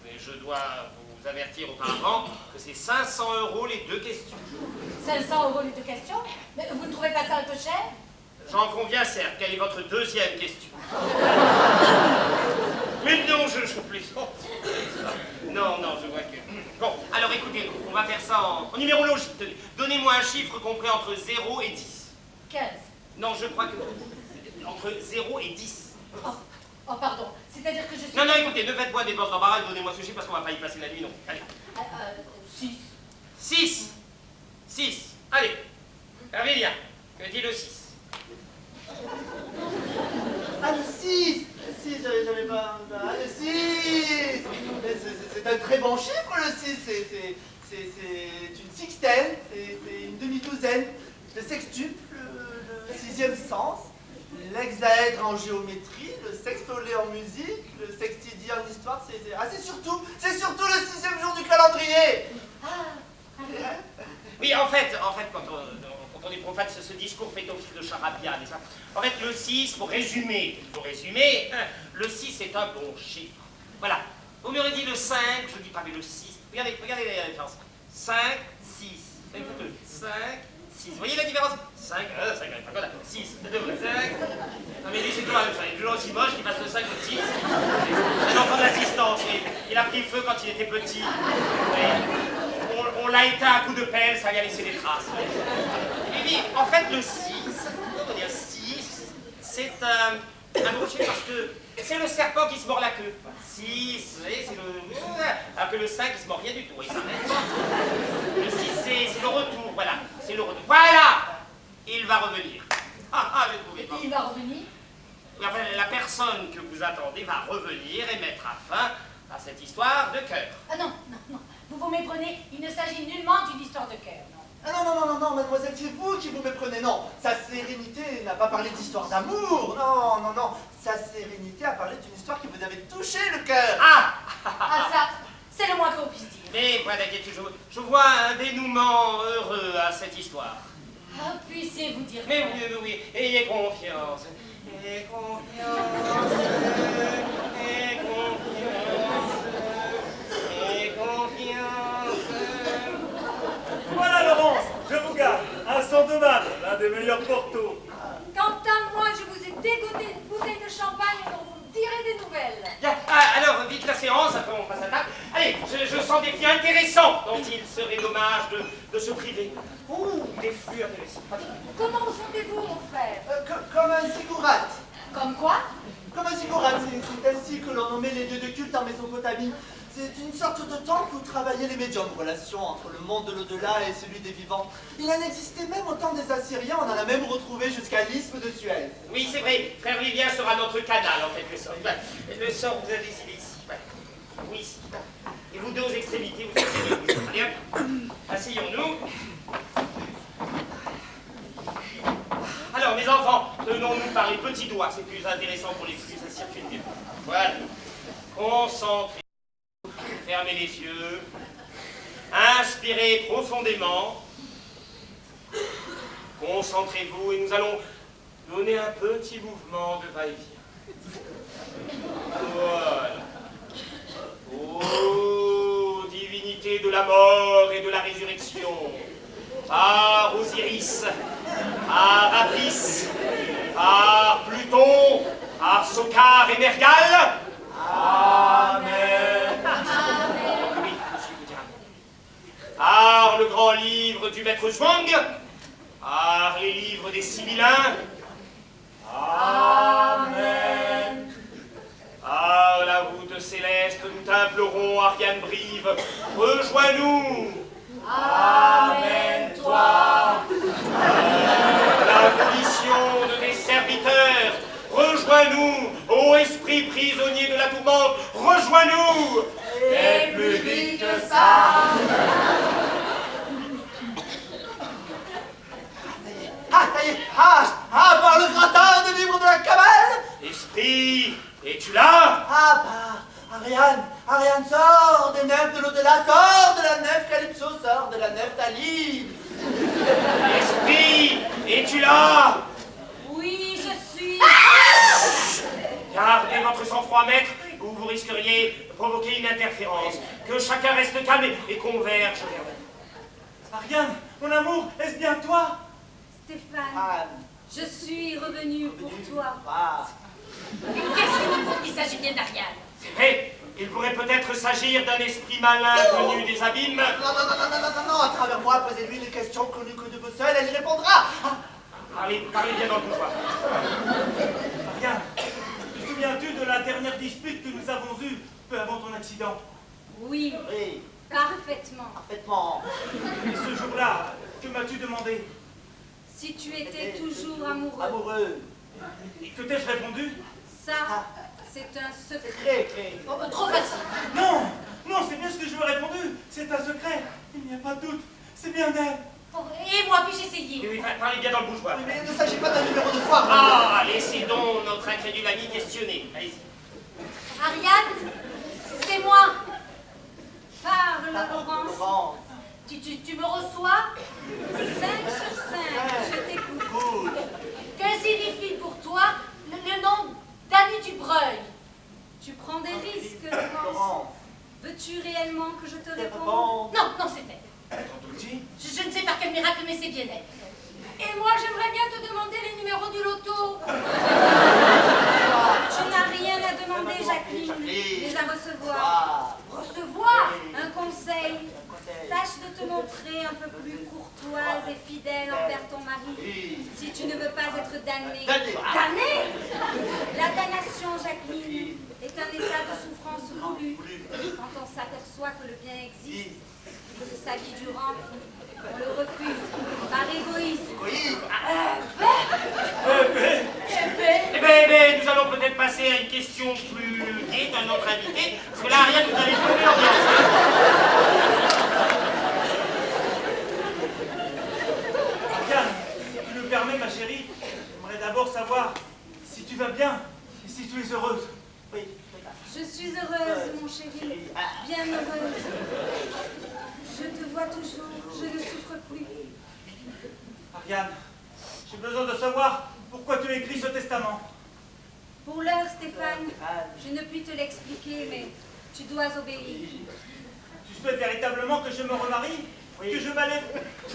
Mais je dois vous avertir auparavant que c'est 500 € les 2 questions. 500 € les 2 questions? Mais vous ne trouvez pas ça un peu cher? J'en conviens, certes. Quelle est votre 2e question? Mais non, je plaisante. Non, je vois que... Bon, alors écoutez, on va faire ça en numérologie. Tenez, donnez-moi un chiffre compris entre 0 et 10. 15. Non, je crois que... Entre 0 et 10. Oh, pardon. C'est-à-dire que je suis... Non, écoutez, ne faites pas des bourses d'embarras et donnez-moi ce chiffre parce qu'on va pas y passer la nuit, non. Allez. 6. 6. Allez. Hermilia, que dit le 6? Ah, le 6. Le 6, j'avais pas... Ah, le 6. C'est un très bon chiffre, le 6. C'est une sixtaine, c'est une demi-douzaine. Le sextuple, le 6e sens, l'hexaèdre en géométrie, le sextolé en musique, le sextidie en histoire, c'est surtout le 6e jour du calendrier. Oui, en fait, quand on est profane, ce discours fait office de charabia, n'est-ce pas? En fait, le 6, pour résumer, le 6 est un bon chiffre. Voilà. Vous m'aurez dit le 5, je ne dis pas, mais le 6. Regardez la différence. 5, 6. Écoutez, 5, 6. Vous voyez la différence? 5, 5, voilà. 6, 5. Non mais lui, c'est toujours la même chose. Il est toujours aussi moche qu'il passe le 5 au 6. C'est un enfant d'assistance. Il a pris feu quand il était petit. On l'a éteint à coups de pelle, ça lui a laissé des traces. Et puis, en fait, le 6, on va dire 6, c'est un bon chiffre parce que c'est le serpent qui se mord la queue. 6, vous voyez, c'est le... Alors que le 5, il se mord rien du tout, il s'arrête. Le 6, c'est le retour, voilà. C'est le retour. Voilà! Il va revenir. J'ai trouvé pas. Il va revenir? Enfin, la personne que vous attendez va revenir et mettre fin à cette histoire de cœur. Ah non. Vous méprenez. Il ne s'agit nullement d'une histoire de cœur, non. Ah non, mademoiselle, c'est vous qui vous méprenez, non. Sa sérénité n'a pas parlé d'histoire d'amour, non. Sa sérénité a parlé d'une histoire qui vous avait touché le cœur. Ça, c'est le moins qu'on puisse dire. Mais pas d'inquiétude, je vois un dénouement heureux à cette histoire. Puissiez-vous dire... Mais oui, ayez confiance. Ayez confiance. Voilà, Laurence, je vous garde. Un sang de mal, l'un des meilleurs portos. Quant à moi, je vous ai dégoté une bouteille de champagne dont vous me direz des nouvelles. Bien, alors, vite la séance, après on passe à table. Allez, je sens des filles intéressants dont il serait dommage de se priver. Ouh, des flux intéressants. Comment vous sentez-vous, mon frère? Comme un ziggurat. Comme quoi? Comme un ziggurat, c'est ainsi que l'on nommait les lieux de culte en Mésopotamie. C'est une sorte de temple où travaillaient les médiums, relation entre le monde de l'au-delà et celui des vivants. Il en existait même au temps des Assyriens, on en a même retrouvé jusqu'à l'isthme de Suez. Oui, c'est vrai, frère Vivien sera notre canal en quelque sorte. Le sort, vous avez ici. Oui, ici. Et vous deux aux extrémités, vous êtes allez hop, asseyons-nous. Alors, mes enfants, tenons-nous par les petits doigts, c'est plus intéressant pour les flux, ça circule mieux. Voilà. Concentrez-vous. Fermez les yeux, inspirez profondément, concentrez-vous et nous allons donner un petit mouvement de va-et-vient. Voilà. Ô divinité de la mort et de la résurrection, par Osiris, par Apis, par Car et Mergal. Amen. Oui, aussi vous dire. Art, le grand livre du maître Zhuang. Art, les livres des Sibyllins. Amen. Art, la voûte céleste, nous t'implorons, Ariane Brive, rejoins-nous. Amen, toi. La condition de tes serviteurs, rejoins-nous, ô esprit prisonnier de la tourmente, rejoins-nous. Et plus vite que ça. Ah, ça y est. Par le gratin de livres de la cabane. Esprit, es-tu là? Ah, Ariane, sors des nefs de l'au-delà, sors de la nef Calypso, sors de la nef Thalie. Esprit, es-tu là? Oui, je suis. Gardez votre sang-froid, maître, ou vous risqueriez de provoquer une interférence. Que chacun reste calme et converge vers vous. Ariane, mon amour, est-ce bien toi? Stéphane, Anne, je suis revenue pour toi. ah. Qu'est-ce qui nous prouve qu'il s'agit bien d'Ariane? C'est vrai, il pourrait peut-être s'agir d'un esprit malin venu des abîmes. Non, à travers moi, posez-lui une question connue que de vous seuls, elle y répondra. Parlez bien dans le pouvoir. Ariane, te souviens-tu de la dernière dispute que nous avons eue peu avant ton accident? Oui, Oui, parfaitement. parfaitement. Et ce jour-là, que m'as-tu demandé? Si tu étais toujours amoureux, Amoureux. Et que t'ai-je répondu? ça, c'est un secret. Très. Oh, trop facile. Non, c'est bien ce que je lui ai répondu. C'est un secret. Il n'y a pas de doute. C'est bien elle. Oh, et moi, puis-je essayer? Oui, parlez bien dans le bougeoir. Oui, mais il ne s'agit pas d'un numéro de foire. Ah, laissez donc notre incrédule ami questionner. Allez-y. Ariane, c'est moi. Parle, Laurence. Laurence. Tu me reçois? 5 sur 5, je t'écoute. Good. Que signifie pour toi le nom d'Annie Dubreuil? Tu prends des risques, Laurence. Laurence. Veux-tu réellement que je te réponde? Réponds. Non, c'est elle. Tantouti? Je ne sais par quel miracle, mais c'est bien elle. Et moi, j'aimerais bien te demander les numéros du loto. Tu n'as rien à demander, Jacqueline, mais à recevoir. Ah. Recevoir? Un conseil. Tâche de te montrer un peu plus courtoise et fidèle envers ton mari. Oui. Si tu ne veux pas être damnée. Damnée. Damnée? La damnation, Jacqueline, est un état de souffrance voulu. Quand on s'aperçoit que le bien existe, que de sa vie durant, on le refuse par égoïsme. Oui. Eh ben, nous allons peut-être passer à une question plus gaie d'un autre invité, parce que là, rien nous allez tomber l'ambiance. Ariane, si tu le permets, ma chérie, j'aimerais d'abord savoir si tu vas bien et si tu es heureuse. Oui. Je suis heureuse, mon chéri, bien heureuse. Je te vois toujours, je ne souffre plus. Ariane, j'ai besoin de savoir pourquoi tu as écrit ce testament. Pour l'heure, Stéphane, je ne puis te l'expliquer, mais tu dois obéir. Tu souhaites véritablement que je me remarie? Que je m'allais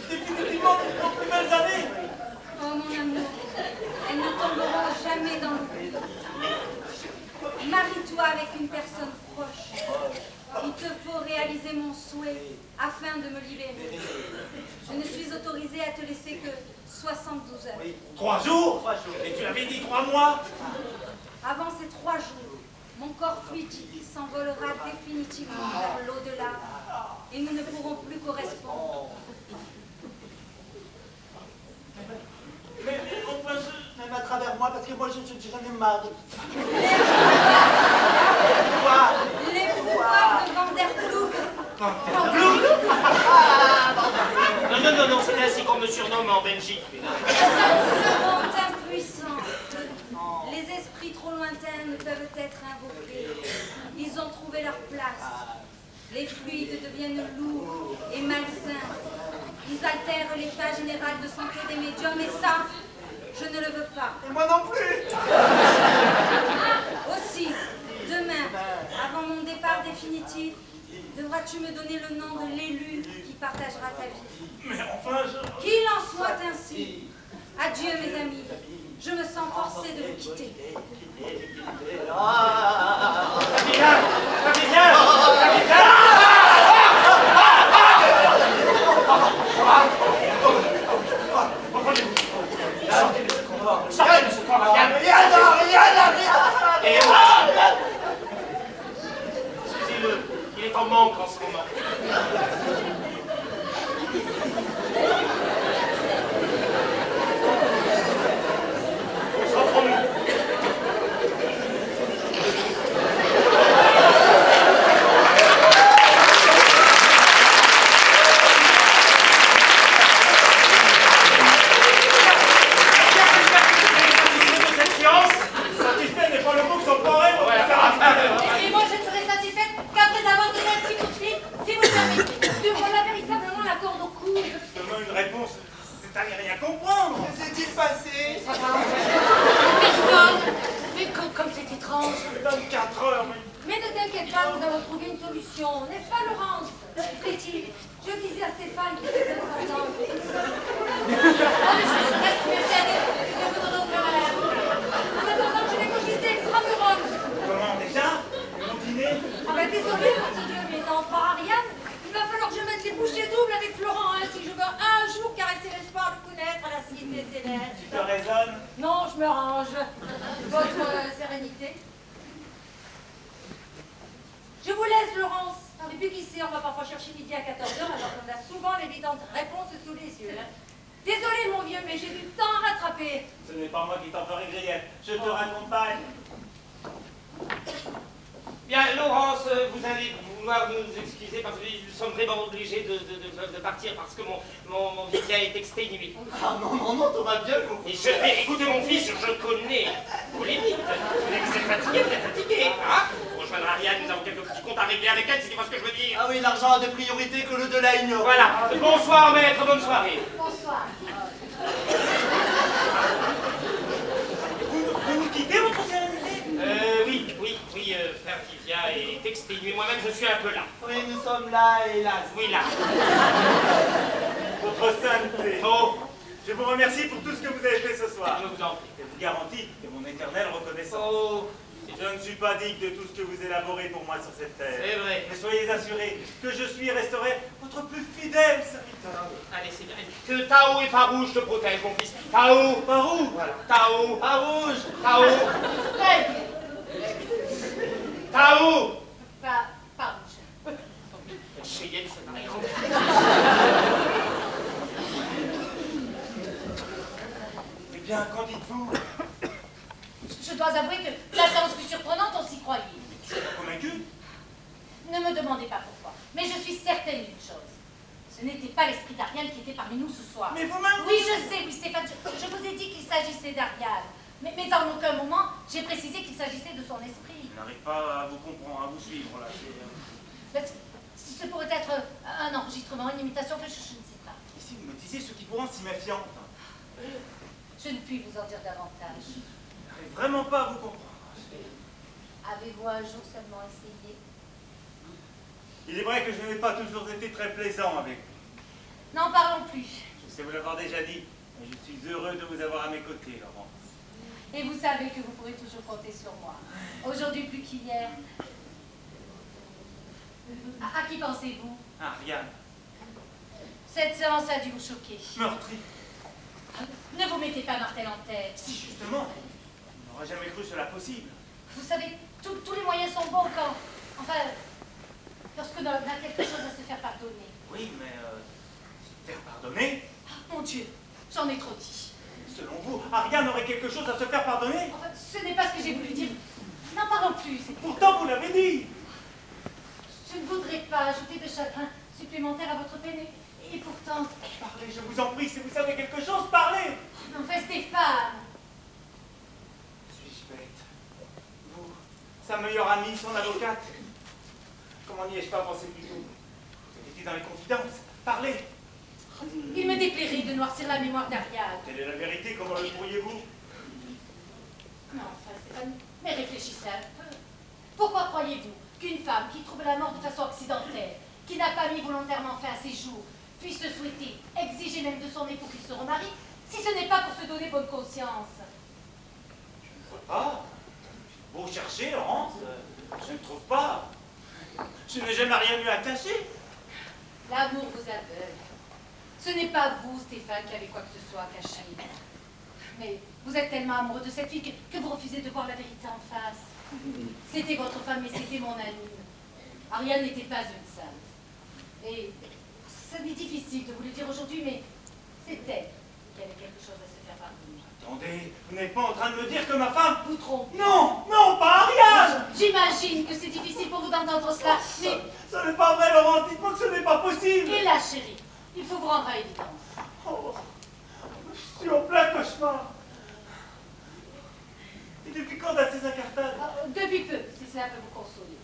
définitivement aux plus belles années? Oh mon amour, elles ne tomberont jamais dans l'oubli. Marie-toi avec une personne proche. Il te faut réaliser mon souhait afin de me libérer. Je ne suis autorisée à te laisser que 72 heures. 3 jours? 3 jours. Et tu avais dit 3 mois? Avant ces 3 jours, mon corps fluidique s'envolera définitivement vers l'au-delà et nous ne pourrons plus correspondre. Mais enfin, même à travers moi, parce que moi, j'en ai marre de... Les pouvoirs de Vanderploeg. Non, c'est ainsi qu'on me surnomme en Belgique. Seront impuissants. Les esprits trop lointains ne peuvent être invoqués. Ils ont trouvé leur place. Les fluides deviennent lourds et malsains. Ils altèrent l'état général de santé des médiums et ça, je ne le veux pas. Et moi non plus. Aussi, demain, avant mon départ définitif, devras-tu me donner le nom de l'élu qui partagera ta vie. Mais enfin, Qu'il en soit ainsi. Adieu, mes amis. Je me sens forcée de vous quitter. Sortez de ce corps, Ariane. Et excusez-le, il est en manque en ce moment. On se reprend nous. Satisfait n'est pas le mot que son pareil. Et moi, je ne serai satisfaite qu'après avoir donné un petit coup de fil, si vous le permettez. Nous voilà véritablement la corde au cou. Justement, une réponse, c'est à n'y rien comprendre. Que s'est-il passé? Personne. Mais comme c'est étrange. 24 heures, Mais ne t'inquiète pas, nous avons trouvé une solution. N'est-ce pas, Laurence? Petit, je disais à Stéphane qu'il était important. Oh, mais je reste persuadée que vous en aurez malade. En attendant, je vais cogiter extramuros. comment déjà? Mon dîner? Ah ben désolé, petit Dieu, mes enfants, Ariane, il va falloir que je mette les bouchées doubles avec Florent, hein, si je veux un jour caresser l'espoir de connaître à la cité céleste. Tu te raisonnes? Non, je me range. Votre sérénité. Je vous laisse, Laurence. Et puis qui sait, on va parfois chercher midi à 14h, alors qu'on a souvent l'évidente réponse sous les yeux. Hein. Désolé, mon vieux, mais j'ai du temps à rattraper. Ce n'est pas moi qui t'en ferai grief. Je te raccompagne. Bien, Laurence, vous allez vouloir nous excuser parce que nous sommes vraiment obligés de partir parce que mon vieil est exténué. Ah non, Thomas, bien compris. Et écoutez mon fils, je connais vos limites. Vous êtes fatigué, hein? Pour rejoindre Ariane, nous avons quelques petits comptes à régler avec elle, c'est pas ce que je veux dire. Ah oui, l'argent a des priorités que le de la ignore. Voilà, bonsoir maître, bonne soirée. Bonsoir. Vous nous quittez, votre sérénité? Oui, frère Vivia est exténué. Moi-même, je suis un peu là. Oui, nous sommes là, hélas. Oui, là. Votre sainteté. Oh, Je vous remercie pour tout ce que vous avez fait ce soir. je vous en prie. Et vous garantis de mon éternelle reconnaissance. Oh, Je ne suis pas digne de tout ce que vous élaborez pour moi sur cette terre. c'est vrai. Mais soyez assurés que je suis et resterai votre plus fidèle serviteur. Allez, c'est bien. Que Tao et Parouge te protègent, mon fils. Tao, Parou? voilà. Tao, À rouge. Tao, Hey, Tao. pas rouge. Cheyenne, c'est pareil. Eh bien, qu'en dites-vous? Je dois avouer que la séance fut surprenante, on s'y croyait. Je suis pas convaincu. Ne me demandez pas pourquoi, mais je suis certaine d'une chose. Ce n'était pas l'esprit d'Ariane qui était parmi nous ce soir. Mais vous-même... Oui, je sais, oui, Stéphane, je vous ai dit qu'il s'agissait d'Ariane. Mais en aucun moment, j'ai précisé qu'il s'agissait de son esprit. Je n'arrive pas à vous comprendre, à vous suivre, là. Ce pourrait être un enregistrement, une imitation, je ne sais pas. Et si vous me disiez ce qui vous rend si méfiante? Je ne puis vous en dire davantage. Je n'arrive vraiment pas à vous comprendre. Avez-vous un jour seulement essayé? Il est vrai que je n'ai pas toujours été très plaisant avec vous. N'en parlons plus. Je sais vous l'avoir déjà dit, mais je suis heureux de vous avoir à mes côtés, Laurence. Et vous savez que vous pourrez toujours compter sur moi. Aujourd'hui plus qu'hier. À qui pensez-vous? Ariane, Cette séance a dû vous choquer. meurtri. Ne vous mettez pas Martel en tête. Si, justement, on n'aurait jamais cru cela possible. Vous savez, tous les moyens sont bons quand... Enfin, lorsque l'on a quelque chose à se faire pardonner. Oui, mais se faire pardonner? Ah, mon Dieu, j'en ai trop dit. Selon vous, Ariane aurait quelque chose à se faire pardonner? Enfin, ce n'est pas ce que j'ai voulu dire. N'en parlons plus. Pourtant, vous l'avez dit. Je ne voudrais pas ajouter de chagrin supplémentaire à votre peine. Et pourtant... Parlez, je vous en prie, si vous savez quelque chose, parlez. Enfin, Stéphane. Suis-je bête? Vous, sa meilleure amie, son avocate. Comment n'y ai-je pas pensé plus tôt? Vous étiez dans les confidences. Parlez. Il me déplairait de noircir la mémoire d'Ariane. Quelle est la vérité? Comment le pourriez-vous? Non, enfin, Stéphane, mais réfléchissez un peu. Pourquoi croyez-vous qu'une femme qui trouve la mort de façon accidentelle, qui n'a pas mis volontairement fin à ses jours, puisse le souhaiter, exiger même de son époux qu'il se remarie, si ce n'est pas pour se donner bonne conscience? Ah, vous cherchez, Laurence? Je ne trouve pas. Je n'ai jamais rien eu à cacher. L'amour vous aveugle. Ce n'est pas vous, Stéphane, qui avez quoi que ce soit caché. Mais vous êtes tellement amoureux de cette fille que vous refusez de voir la vérité en face. C'était votre femme, mais c'était mon amie. Ariane n'était pas une sainte. Et ça m'est difficile de vous le dire aujourd'hui, mais c'est elle qui avait quelque chose à se faire pardonner. Attendez, vous n'êtes pas en train de me dire que ma femme... Vous trompez. Non, non, pas Ariane! J'imagine que c'est difficile pour vous d'entendre cela, mais... Ce n'est pas vrai, Laurence, dites-moi que ce n'est pas possible! Et là, chérie, il faut vous rendre à l'évidence. Oh, je suis en plein cauchemar. Et depuis quand date ces incartades? Depuis peu, si cela peut vous consoler.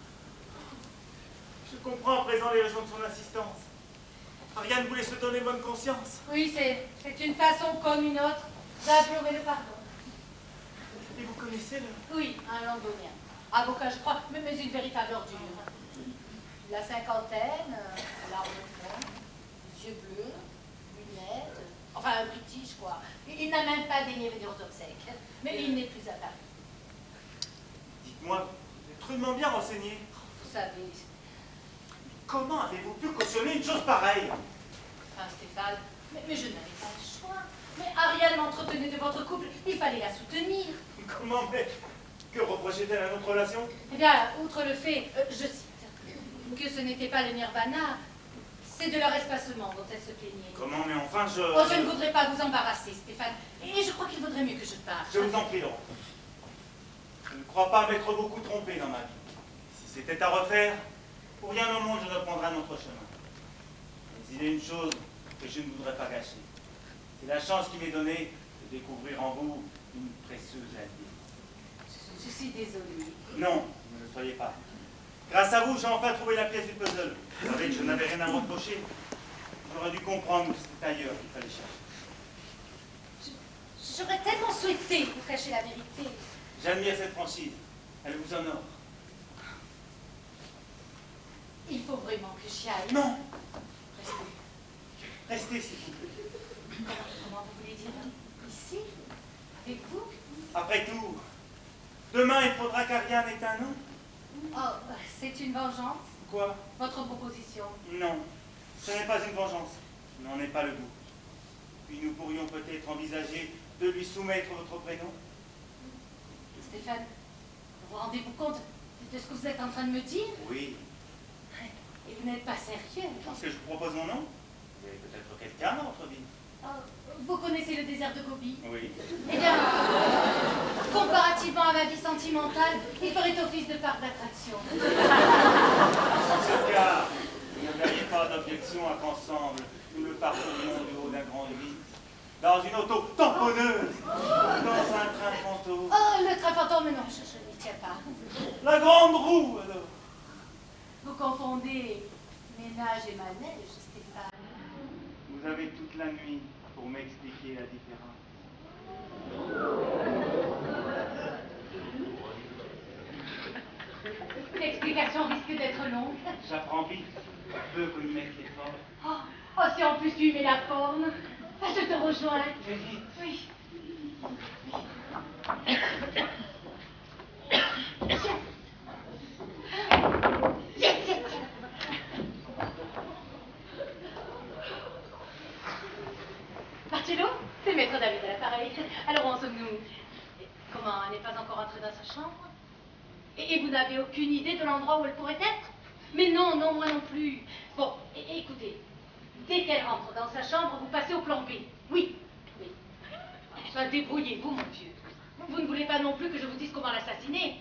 Je comprends à présent les raisons de son insistance. Ariane voulait se donner bonne conscience. Oui, c'est une façon comme une autre d'implorer le pardon. Et vous connaissez le... Oui, un londonien. Avocat, je crois, mais une véritable ordure. La cinquantaine, larmes blondes, yeux bleus, lunettes, enfin un british, quoi. Il n'a même pas daigné venir aux obsèques, mais il n'est plus à Paris. Dites-moi, vous êtes rudement bien renseigné. Vous savez, Comment avez-vous pu cautionner une chose pareille? enfin Stéphane, mais je n'avais pas le choix. Mais Ariane m'entretenait de votre couple, il fallait la soutenir. Comment, mais que reprochait-elle à notre relation? Eh bien, outre le fait, je cite, que ce n'était pas le nirvana, c'est de leur espacement dont elle se plaignait. Comment, mais enfin, Oh, je ne voudrais pas vous embarrasser, Stéphane, et je crois qu'il vaudrait mieux que je parte. Je vous en prie, Laurent. Je ne crois pas m'être beaucoup trompé dans ma vie. Si c'était à refaire, pour rien au monde, je reprendrais notre chemin. Mais il y a une chose que je ne voudrais pas gâcher. C'est la chance qui m'est donnée de découvrir en vous une précieuse alliée. Je suis désolée. Non, ne le soyez pas. Grâce à vous, j'ai enfin trouvé la pièce du puzzle. Vous savez que je n'avais rien à reprocher. J'aurais dû comprendre que c'était ailleurs qu'il fallait chercher. J'aurais tellement souhaité vous cacher la vérité. J'admire cette franchise. Elle vous honore. Il faut vraiment que j'y aille. Non, Restez. restez s'il vous plaît. Comment vous voulez dire? Ici? Avec vous? Après tout, demain il faudra qu'Ariane ait un nom. Oh, c'est une vengeance? Quoi? Votre proposition? Non, ce n'est pas une vengeance. Je n'en ai pas le goût. Puis nous pourrions peut-être envisager de lui soumettre votre prénom. Stéphane, vous rendez-vous compte de ce que vous êtes en train de me dire? Oui. Et vous n'êtes pas sérieux? Parce que je vous propose mon nom. Vous avez peut-être quelqu'un dans votre vie. Oh, vous connaissez le désert de Gobi? Oui. Eh bien, comparativement à ma vie sentimentale, il ferait office de parc d'attraction. En ce cas, vous n'aviez pas d'objection à qu'ensemble nous le parcourions du haut d'un grand vide, dans une auto tamponneuse, dans un train fantôme. Oh, le train fantôme, non, je n'y tiens pas. La grande roue, alors. Vous confondez ménage et manège, Stéphane. Vous avez toute la nuit pour m'expliquer la différence. L'explication risque d'être longue. J'apprends vite, peu qu'on y mette l'effort. Oh, si en plus tu y mets la forme, je te rejoins. Très vite. Oui. Marcello, c'est maître David à l'appareil. Alors en sommes-nous? Comment, elle n'est pas encore entrée dans sa chambre? Et vous n'avez aucune idée de l'endroit où elle pourrait être? Mais non, non, moi non plus. Bon, écoutez, dès qu'elle rentre dans sa chambre, vous passez au plan B. Oui, oui. Enfin, débrouillez-vous, mon vieux. Vous ne voulez pas non plus que je vous dise comment l'assassiner?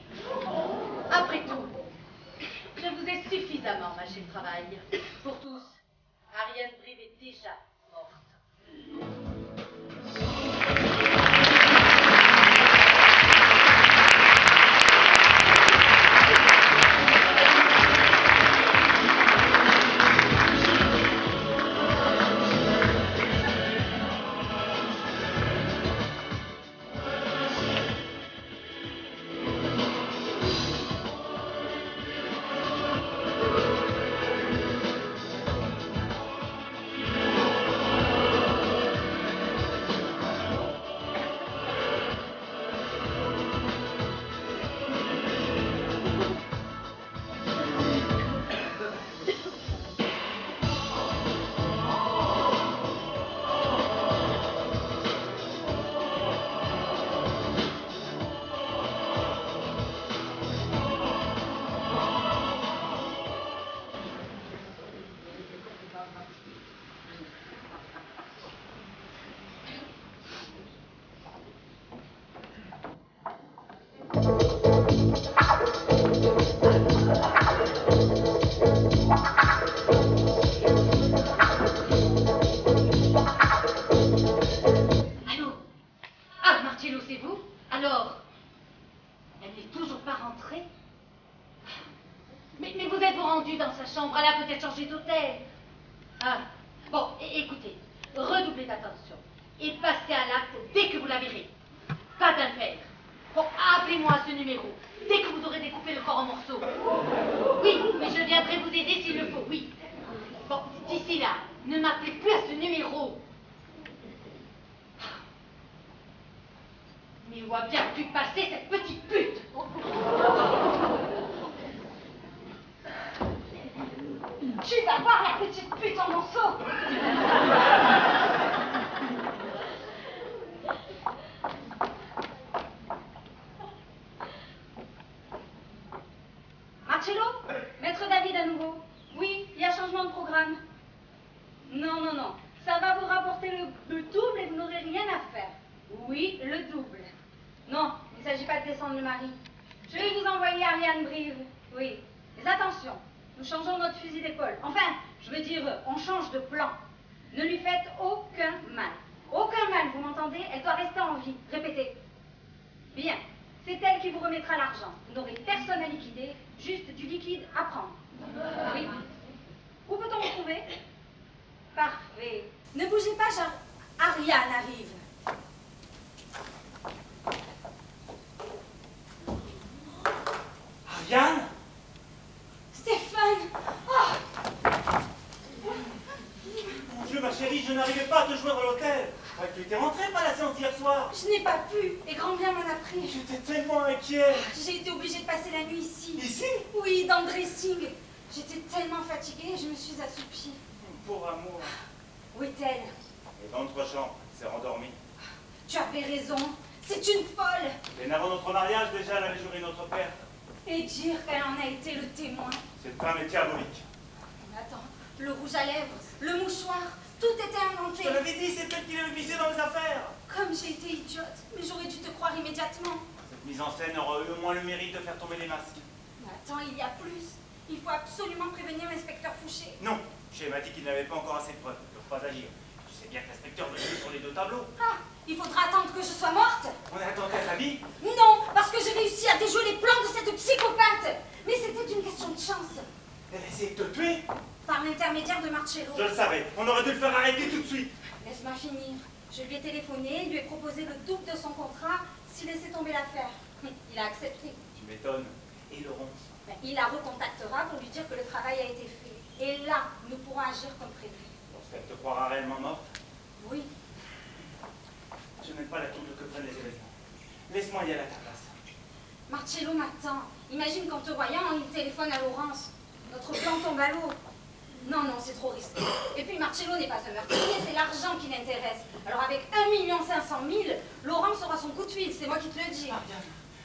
Après tout, je vous ai suffisamment mâché le travail. Pour tous, Ariane Brive est déjà morte. rendu dans sa chambre. Elle a peut-être changé d'hôtel. Ah. Bon, écoutez, redoublez d'attention et passez à l'acte dès que vous la verrez. Pas d'impair. Bon, appelez-moi à ce numéro dès que vous aurez découpé le corps en morceaux. Oui, mais je viendrai vous aider s'il le faut, oui. Bon, d'ici là, ne m'appelez plus à ce numéro. Mais où a bien pu passer cette petite pute? Tu vas voir la petite pute en morceaux. Marcello? Maître David à nouveau. Oui, il y a changement de programme. Non, non, non. Ça va vous rapporter le double et vous n'aurez rien à faire. Oui, le double. Non, il ne s'agit pas de descendre le mari. Je vais vous envoyer Ariane Brive. Oui. Mais attention, nous changeons notre fusil d'épaule. Enfin, je veux dire, on change de plan. Ne lui faites aucun mal. Aucun mal, vous m'entendez? Elle doit rester en vie. Répétez. Bien. C'est elle qui vous remettra l'argent. Vous n'aurez personne à liquider, juste du liquide à prendre. Oui. Où peut-on vous trouver? Parfait. Ne bougez pas, Ariane arrive. Ariane? Stéphane! Oh! Mon Dieu, ma chérie, je n'arrivais pas à te joindre à l'hôtel. Tu étais rentrée par la séance hier soir. Je n'ai pas pu, et grand bien m'en a pris. J'étais tellement inquiet. J'ai été obligée de passer la nuit ici. Ici? Oui, dans le dressing. J'étais tellement fatiguée, je me suis assoupie. Pour amour. Où est-elle? Et dans notre chambre, c'est rendormi. Tu avais raison, c'est une folle. Et avant notre mariage, déjà, elle avait juré notre père. Et dire qu'elle en a été le témoin. Cette femme est diabolique. Mais attends, le rouge à lèvres, le mouchoir, tout était inventé. Je te l'avais dit, c'est elle qui l'avait visé dans les affaires. Comme j'ai été idiote, mais j'aurais dû te croire immédiatement. Cette mise en scène aura eu au moins le mérite de faire tomber les masques. Mais attends, il y a plus. Il faut absolument prévenir l'inspecteur Fouché. Non, Chez m'a dit qu'il n'avait pas encore assez de preuves. Ils ne peuvent pas agir. Tu sais bien que l'inspecteur veut jouer sur les deux tableaux. Ah, il faudra attendre que je sois morte. On a attendu à ta vie. Non, parce que j'ai réussi à déjouer les plans de cette psychopathe. Mais c'était une question de chance. Elle a essayé de te tuer. Par l'intermédiaire de Marcello. Je le savais. On aurait dû le faire arrêter tout de suite. Laisse-moi finir. Je lui ai téléphoné, lui ai proposé le double de son contrat s'il laissait tomber l'affaire. Il a accepté. Tu m'étonnes. Et Laurence? Ben, il la recontactera pour lui dire que le travail a été fait. Et là, nous pourrons agir comme prévu. Lorsqu'elle te croira réellement morte? Oui. Je n'aime pas la tour que prennent les événements. Laisse-moi y aller à ta place. Marcello m'attend. Imagine qu'en te voyant, il téléphone à Laurence. Notre plan tombe à l'eau. Non, non, c'est trop risqué. Et puis Marcello n'est pas un meurtrier, c'est l'argent qui l'intéresse. Alors avec 1 500 000, Laurence aura son coup de fil, c'est moi qui te le dis. Ariane,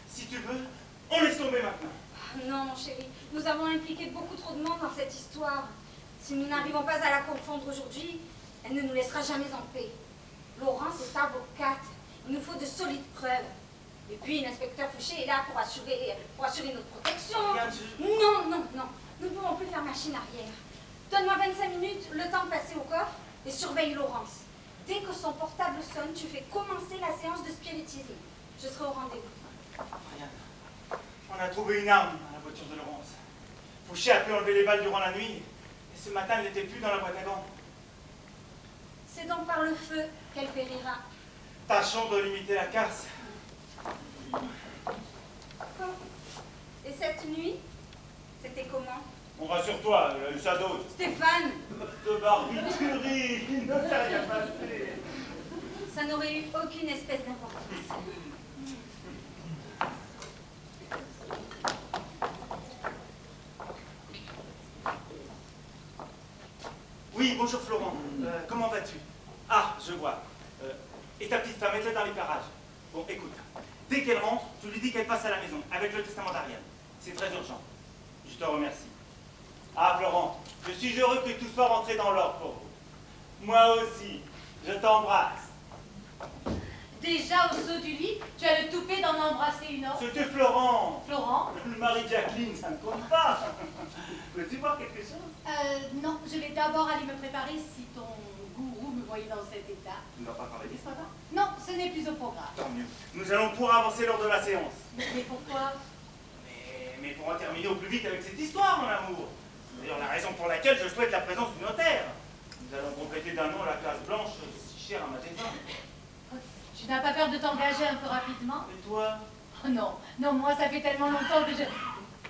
si tu veux, on laisse tomber maintenant. Non, mon chéri, nous avons impliqué beaucoup trop de monde dans cette histoire. Si nous n'arrivons pas à la confondre aujourd'hui, elle ne nous laissera jamais en paix. Laurence est avocate. Il nous faut de solides preuves. Et puis l'inspecteur Fouché est là pour assurer notre protection. Ariane, Non, non, non. Nous ne pouvons plus faire machine arrière. Donne-moi 25 minutes, le temps de passer au coffre, et surveille Laurence. Dès que son portable sonne, tu fais commencer la séance de spiritisme. Je serai au rendez-vous. Ariane, on a trouvé une arme dans la voiture de Laurence. Fouché a pu enlever les balles durant la nuit, et ce matin, elle n'était plus dans la boîte à gants. C'est donc par le feu qu'elle périra. Tâchons de limiter la casse. Et cette nuit, c'était comment? On rassure-toi, elle a eu sa dose. Stéphane, De barbituerie, il ne s'est rien passé. ça n'aurait eu aucune espèce d'importance. Oui, bonjour Florent. Comment vas-tu? Ah, je vois. Et ta petite femme est dans les parages. Bon, écoute. Dès qu'elle rentre, tu lui dis qu'elle passe à la maison, avec le testament d'Ariane. C'est très urgent. Je te remercie. Ah, Florent, je suis heureux que tout soit rentré dans l'ordre pour vous. Moi aussi. Je t'embrasse. Déjà au saut du lit, tu as le toupet d'en embrasser une autre. C'était Florent. Florent? Le mari de Jacqueline, ça ne compte pas. Veux-tu voir quelque chose? Non, je vais d'abord aller me préparer si ton gourou me voyait dans cet état. Tu ne vas pas travailler ce matin? Non, ce n'est plus au programme. Tant mieux. Nous allons pouvoir avancer lors de la séance. Mais pourquoi? Mais pour en terminer au plus vite avec cette histoire, mon amour. D'ailleurs, la raison pour laquelle je souhaite la présence du notaire. Nous allons compléter d'un nom la case blanche si chère à ma maison. Tu n'as pas peur de t'engager un peu rapidement? Et toi? Oh non, non, moi ça fait tellement longtemps que je...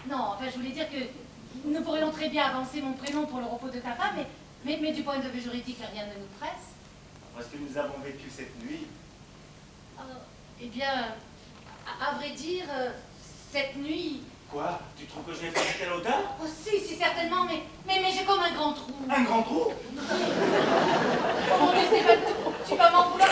Non, enfin je voulais dire que nous pourrions très bien avancer mon prénom pour le repos de ta femme, mais du point de vue juridique, rien ne nous presse. Parce que nous avons vécu cette nuit. Eh bien, à vrai dire, cette nuit... Quoi? Tu trouves que je l'ai fait à quelle hauteur? Oh si, certainement, mais j'ai comme un grand trou. Un grand trou? Oh mon Dieu, Stéphane, tu vas m'en vouloir.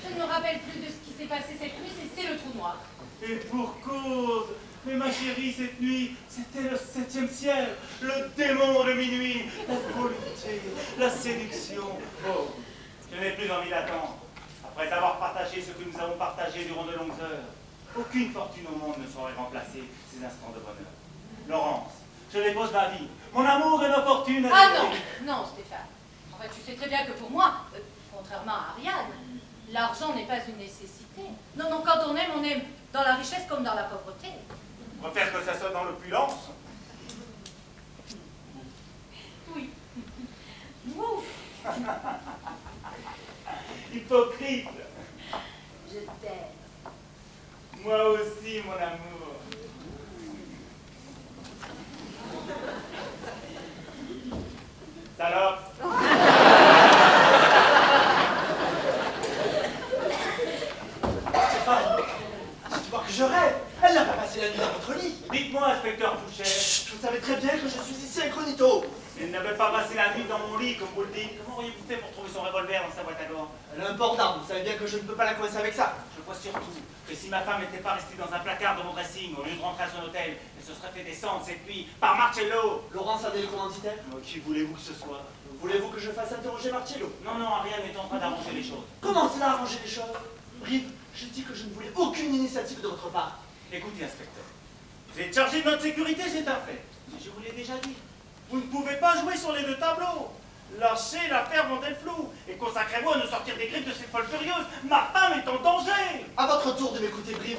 Je ne me rappelle plus de ce qui s'est passé cette nuit, c'est le trou noir. Et pour cause. Mais ma chérie, cette nuit, c'était le 7e ciel, le démon de minuit, la volupté, la séduction. Oh, je n'ai plus envie d'attendre. Après avoir partagé ce que nous avons partagé durant de longues heures, aucune fortune au monde ne saurait remplacer ces instants de bonheur. Laurence, je dépose ma vie, mon amour et ma fortune. Ah non, non Stéphane. En fait, tu sais très bien que pour moi, contrairement à Ariane, l'argent n'est pas une nécessité. Non, quand on aime dans la richesse comme dans la pauvreté. Je préfère que ça soit dans l'opulence. Oui. Ouf. Hypocrite. Je t'aime. Moi aussi, mon amour. Salope. Stéphane, tu vois que je rêve. Elle n'a pas passé la nuit dans votre lit. Dites-moi, inspecteur Fouché. Chut, vous savez très bien que je suis ici incognito. Elle n'avait pas passé la nuit dans mon lit, comme vous le dites. Comment auriez-vous fait pour trouver son revolver dans sa boîte à gants? Elle a un port d'armes, vous savez bien que je ne peux pas la coincer avec ça. Je vois surtout que si ma femme n'était pas restée dans un placard de mon dressing, au lieu de rentrer à son hôtel, elle se serait fait descendre cette nuit par Marcello. Laurence Adèle, comment dit-elle? Qui voulez-vous que ce soit? Voulez-vous que je fasse interroger Marcello? Non, Ariane est en train d'arranger les choses. Comment cela arranger les choses? Brive, je dis que je ne voulais aucune initiative de votre part. Écoutez, inspecteur, vous êtes chargé de notre sécurité, c'est un fait. Mais je vous l'ai déjà dit, vous ne pouvez pas jouer sur les deux tableaux. Lâchez l'affaire Vandelflou et consacrez-vous à nous sortir des griffes de cette folle furieuse. Ma femme est en danger. À votre tour de m'écouter, Brive.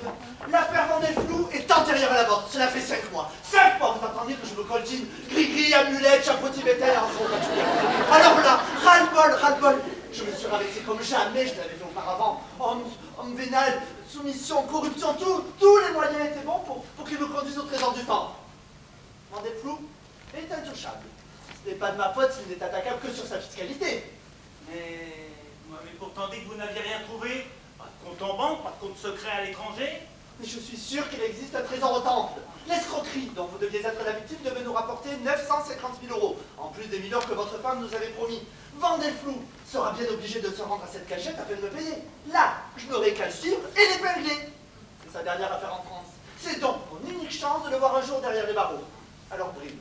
L'affaire Vandelflou est antérieure à la vôtre. Cela fait 5 mois. 5 mois, vous entendiez que je me coltine gris-gris, amulette, chapeau tibétaire, en son voiture. Alors là, ras-le-bol. Je me suis rabaissé comme jamais je l'avais fait auparavant. Homme vénal, soumission, corruption, tous les moyens étaient bons pour qu'il me conduise au trésor du temps. Vandelflou est intouchable. Ce n'est pas de ma faute s'il n'est attaquable que sur sa fiscalité. Mais vous m'avez pourtant dit que vous n'aviez rien trouvé. Pas de compte en banque, pas de compte secret à l'étranger. Mais je suis sûr qu'il existe un trésor au temple. L'escroquerie dont vous deviez être la victime devait nous rapporter 950 000 €, en plus des millions que votre femme nous avait promis. Vandelflou sera bien obligé de se rendre à cette cachette afin de me payer. Là, je n'aurai qu'à le suivre et l'épingler. C'est sa dernière affaire en France. C'est donc mon unique chance de le voir un jour derrière les barreaux. Alors, Brive,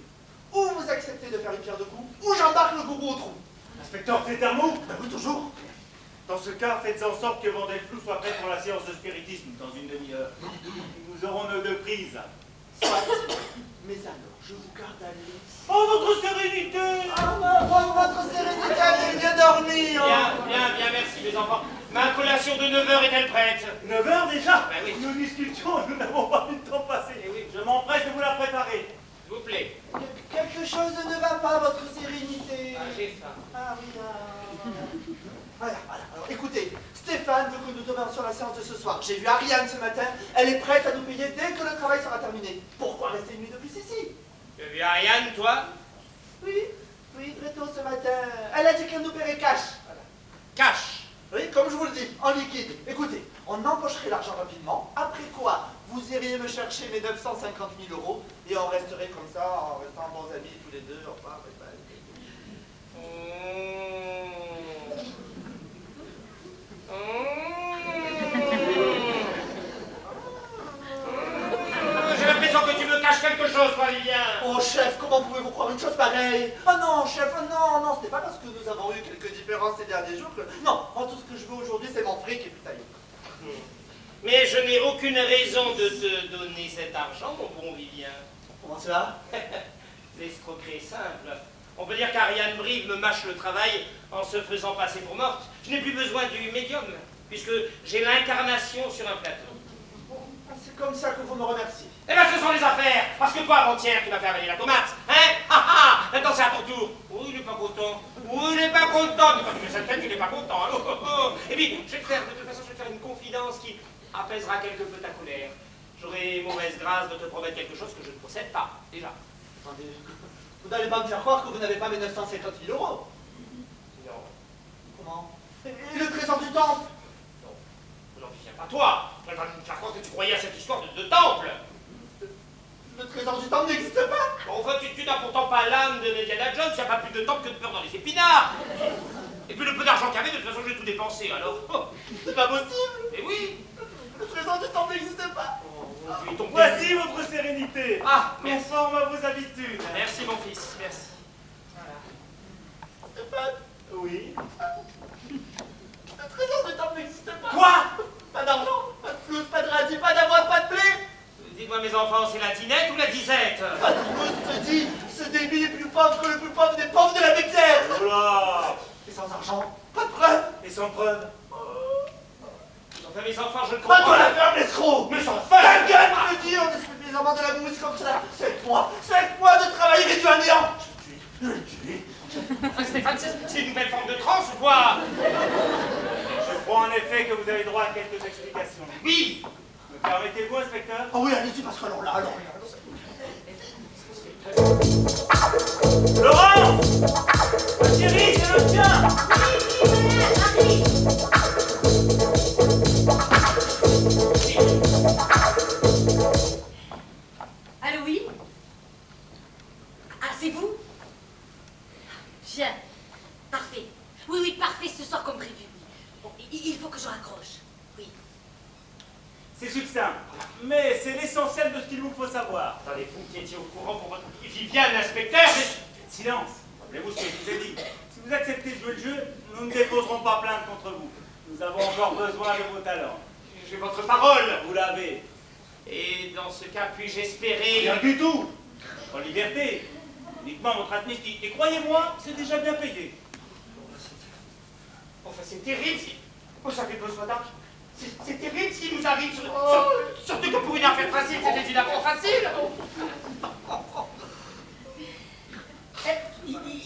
ou vous acceptez de faire une pierre de coups, ou j'embarque le gourou au trou. Inspecteur, c'est un mot. Ben oui, toujours. Dans ce cas, faites en sorte que Vandelflou soit prêt pour la séance de spiritisme dans une demi-heure. Nous aurons nos deux prises. Soit. Mais alors, je vous garde à l'île. Oh, votre sérénité! Ah, votre sérénité, elle est bien dormie, hein. Bien, merci mes enfants. Ma collation de 9h est-elle prête? 9h déjà? Ben oui. Nous discutions, nous n'avons pas vu le temps passer. Eh oui. Je m'empresse de vous la préparer. S'il vous plaît. Quelque chose ne va pas, votre sérénité. Ah, j'ai faim. Ah oui, voilà. Alors écoutez, Stéphane veut que nous devancions la séance de ce soir. J'ai vu Ariane ce matin, elle est prête à nous payer dès que le travail sera terminé. Pourquoi rester une nuit de plus ici? Tu as vu Ariane, toi? Oui, très tôt ce matin. Elle a dit qu'elle nous paierait cash. Voilà. Cash. Oui, comme je vous le dis, en liquide. Écoutez, on empocherait l'argent rapidement, après quoi vous iriez me chercher mes 950 000 € et on resterait comme ça, en restant bons amis tous les deux, enfin, J'ai l'impression que tu me caches quelque chose, toi, Vivien. Oh chef, comment pouvez-vous croire une chose pareille? Oh non chef, non, ce n'est pas parce que nous avons eu quelques différences ces derniers jours que... Non, moi tout ce que je veux aujourd'hui c'est mon fric et puis ça y est. Mais je n'ai aucune raison de te donner cet argent, mon bon Vivien. Comment cela? L'escroquerie est simple. On peut dire qu'Ariane Brive me mâche le travail en se faisant passer pour morte. Je n'ai plus besoin du médium, puisque j'ai l'incarnation sur un plateau. C'est comme ça que vous me remerciez. Eh bien, ce sont les affaires. Parce que toi, avant-hier, tu m'as fait avaler la tomate. Hein? maintenant c'est à ton tour. Oh, il n'est pas content. Oh, il n'est pas content. Mais quand tu mets sa tête, il n'est pas content. Oh, oh, oh. Et puis, je vais te faire, de toute façon, je vais te faire une confidence qui apaisera quelque peu ta colère. J'aurai mauvaise grâce de te promettre quelque chose que je ne possède pas, déjà. Attendez, vous n'allez pas me faire croire que vous n'avez pas mes 950 000 euros. Non, Comment? Et le trésor du temple? non, je n'en viens pas toi. Je ne vais pas me faire croire que tu croyais à cette histoire de temple. Le trésor du temple n'existe pas. Bon, enfin, tu n'as pourtant pas l'âme de Indiana Jones, il n'y a pas plus de temple que de peur dans les épinards. Et puis le peu d'argent qu'il y avait, de toute façon, j'ai tout dépensé, alors. Oh. C'est pas possible. Mais oui. Le trésor du temple n'existe pas. Oh, tu es tombé. Voici votre sérénité. Ah, merci. Conforme à vos habitudes. Merci, mon fils, merci. Stéphane, Oui. le trésor du temple n'existe pas. Quoi? Pas d'argent, pas de flouze, pas de radis, pas d'avoine, pas de blé. Dites-moi, mes enfants, c'est la dinette ou la disette? Pas de flouze, je te dis. Ce débit est plus pauvre que le plus pauvre des pauvres de la Béquière. Oh là. Et sans argent, pas de preuve. Et sans preuve. Enfin, mes enfants, je ne Pas comprends toi pas. la ferme, l'escroc. Mais sans Ta fin. gueule, je te dis, on espèce les amants de la mousse comme ça. 7 mois de travail réduit à néant. Je vais tuer. Enfin, Stéphane, c'est une nouvelle forme de transe ou quoi? Je crois en effet que vous avez droit à quelques explications. Oui. Me permettez-vous, inspecteur? Ah oui, allez-y, parce que alors là. Laurence! Ma chérie, c'est le tien! Allô, oui? Ah, c'est vous? Bien. Parfait. Oui, oui, parfait, ce soir comme prévu. Bon, il faut que je raccroche. Oui. C'est succinct, mais c'est l'essentiel de ce qu'il vous faut savoir. Attendez, vous qui étiez au courant pour votre Viviane, inspecteur. Faites silence. Rappelez-vous ce que je vous ai dit. Si vous acceptez de jouer le jeu, nous ne déposerons pas plainte contre vous. Nous avons encore besoin de vos talents. J'ai votre parole. Vous l'avez. Et dans ce cas, puis-je espérer... Rien du tout. En liberté. Uniquement votre amnistie. Et croyez-moi, c'est déjà bien payé. Enfin, c'est terrible. Oh, j'avais besoin d'argent. C'est terrible ce qui nous arrive. Surtout que pour une affaire facile, c'était une affaire facile.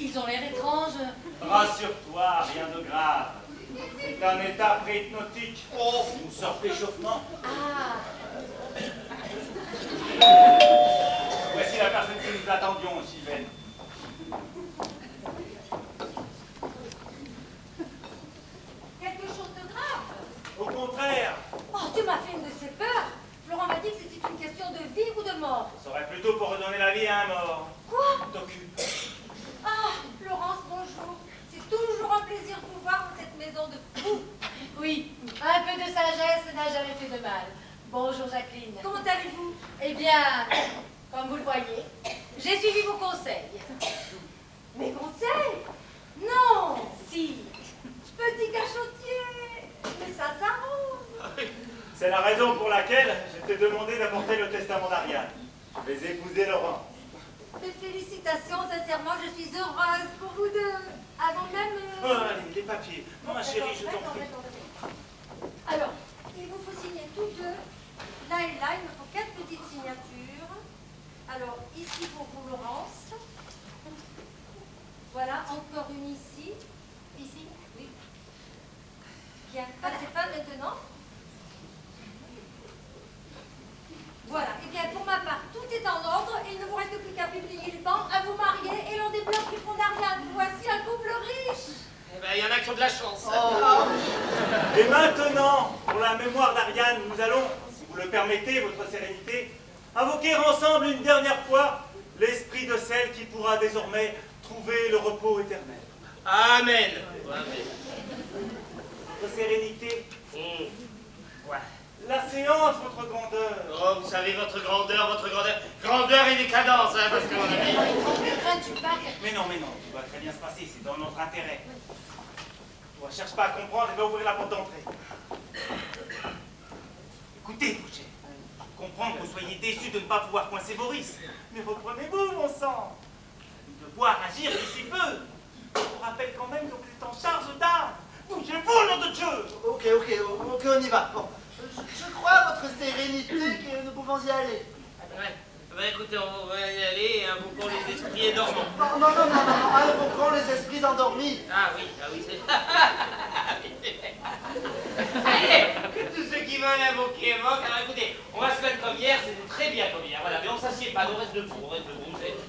Ils ont l'air étranges. Rassure-toi, rien de grave. C'est un état pré-hypnotique. Oh, Une sorte d'échauffement. Ah, Voici la personne que nous attendions, Sylvain. Quelque chose de grave. Au contraire, Oh, tu m'as fait une de ces peurs. Florent m'a dit que c'était une question de vie ou de mort. ça serait plutôt pour redonner la vie à un mort. Quoi? T'occupe. Ah, Florence, bonjour. C'est toujours un plaisir de vous voir dans cette maison de fous. oui, un peu de sagesse n'a jamais fait de mal. Bonjour Jacqueline. Comment allez-vous? Eh bien, comme vous le voyez, j'ai suivi vos conseils. Mes conseils? Non. Si, Petit cachotier. Mais ça s'arrange. C'est la raison pour laquelle je t'ai demandé d'apporter le testament d'Ariane. Je vais épouser Laurent. Mes félicitations, sincèrement, je suis heureuse pour vous deux. Avant même... Oh, allez, les papiers. Non, ma chérie, je t'en prie. Alors, il vous faut signer tous deux. Là et là, il me faut 4 petites signatures. Alors, ici pour vous, Laurence. Voilà, encore une ici. Ici, oui. Bien, passez pas maintenant. Voilà, et bien pour ma part, tout est en ordre et il ne vous reste plus qu'à publier le banc, à vous marier et l'on débloque du fonds d'Ariane. Voici un couple riche. Eh ben, il y en a qui ont de la chance. Et maintenant, pour la mémoire d'Ariane, nous allons, si vous le permettez, votre sérénité, invoquer ensemble une dernière fois l'esprit de celle qui pourra désormais trouver le repos éternel. Amen. Votre sérénité, Ouais. la séance, votre grandeur. Oh, vous savez, votre grandeur, grandeur et décadence, hein, parce que mon ami... Ne crains-tu pas que... Mais non, tout va très bien se passer, c'est dans notre intérêt. Toi, cherche pas à comprendre et va ouvrir la porte d'entrée. Écoutez, vous chers, je comprends que vous soyez déçus de ne pas pouvoir coincer Boris. Mais reprenez-vous, mon sang. Nous devoir agir d'ici peu. Je vous rappelle quand même que vous êtes en charge d'armes. Bougez-vous, nom de Dieu. Ok, on y va. Bon. Je crois à votre sérénité que nous pouvons y aller. Ouais. Ben écoutez, on va y aller, invoquons les esprits endormants. Non, invoquons les esprits endormis. Ah oui, c'est... Allez, que tous ceux qui veulent invoquer invoquent. Alors écoutez, on va se mettre comme hier, c'était très bien comme hier, voilà. Mais on s'assied pas, on reste debout,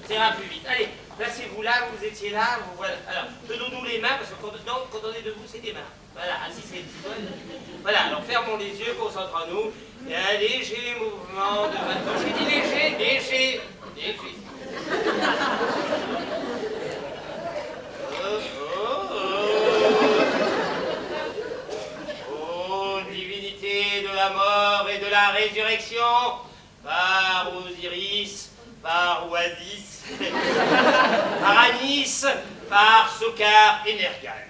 ça ira plus vite. Allez, placez-vous là, vous étiez là, vous voilà. Alors, tenons-nous les mains, parce que quand on est debout, c'est des mains. Voilà, assis, c'est une petite. Voilà, alors fermons les yeux, concentrons-nous. Et un léger mouvement de votre gauche. J'ai dit léger. Oh, divinité de la mort et de la résurrection, par Osiris, par Oasis, par Anis, par Sokar et Nergal.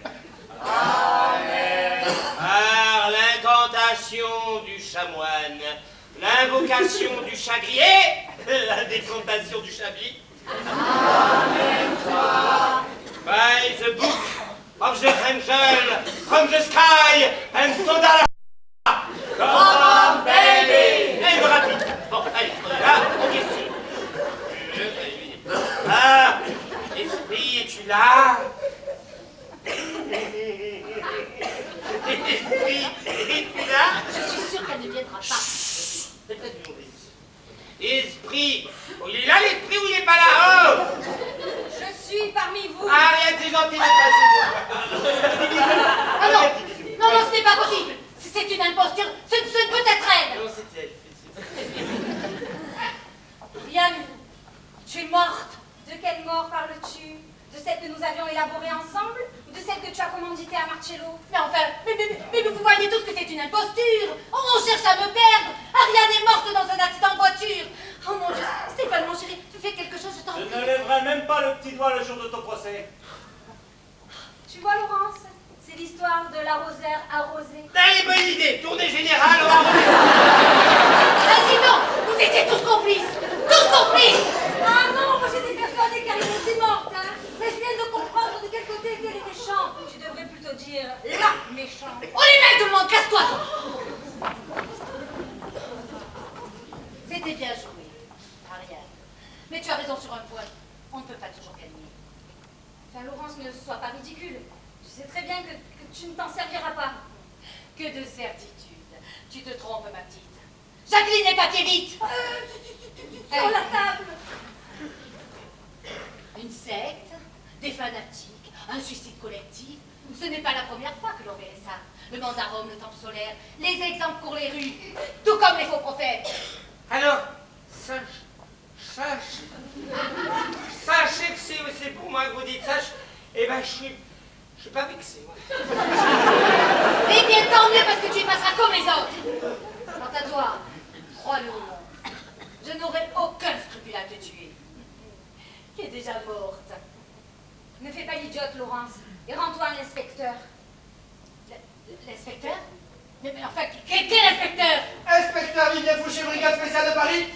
Amen. Par l'incantation du chamoine, l'invocation du chagrier, la décantation du chablis. Amen. By the book of the angel from the sky and Tondala. Come on, baby! Allez, rapide. Bon, allez, on est là, on questionne. Ah, esprit, es-tu là? Esprit, es-tu là? Je suis sûre qu'elle ne viendra pas. Esprit, oh, il est là l'esprit ou il n'est pas là? Oh! Je suis parmi vous. Ah, rien, c'est gentil de passer. Ah non, ce n'est pas possible. C'est une imposture, ce ne peut être elle. Non, c'est elle. Rian, tu es morte. De quelle mort parles-tu? De celle que nous avions élaborée ensemble ou de celle que tu as commanditée à Marcello? Mais enfin, mais vous voyez tous que c'est une imposture. On cherche à me perdre. Ariane est morte dans un accident de voiture. Oh mon Dieu, Stéphane, mon chéri, tu fais quelque chose, je t'en Je prie. ne lèverai même pas le petit doigt le jour de ton procès. Tu vois, Laurence, c'est l'histoire de l'arroseur arrosé. Allez, bonne idée, tournée générale, on va Ah sinon, vous étiez tous complices. Tous complices. Ah non, moi j'étais persuadée qu'Ariane était morte, hein. Mais je viens de comprendre de quel côté était les méchants. Tu devrais plutôt dire la méchante. On les met tout le monde, casse-toi. Toi. C'était bien joué, Ariane. Mais tu as raison sur un point. On ne peut pas toujours gagner. Enfin, Laurence, ne sois pas ridicule. Tu sais très bien que tu ne t'en serviras pas. Que de certitude. Tu te trompes, ma petite. Jacqueline et papier vite. Sur la table. Une secte, des fanatiques, un suicide collectif. Ce n'est pas la première fois que l'on verrait ça. Le mandarum, le temple solaire, les exemples pour les rues, tout comme les faux prophètes. Alors, sachez que c'est pour moi que vous dites ça. Eh ben, je suis pas vexé, moi. Eh bien, tant mieux parce que tu y passeras comme les autres. Quant à toi, crois-le ou non, je n'aurai aucun scrupule à te tuer. Tu es déjà morte. Ne fais pas l'idiote, Laurence, et rends-toi à l'inspecteur. L'inspecteur? Mais enfin, quel inspecteur? Inspecteur Vivien Fouché, brigade spéciale de Paris.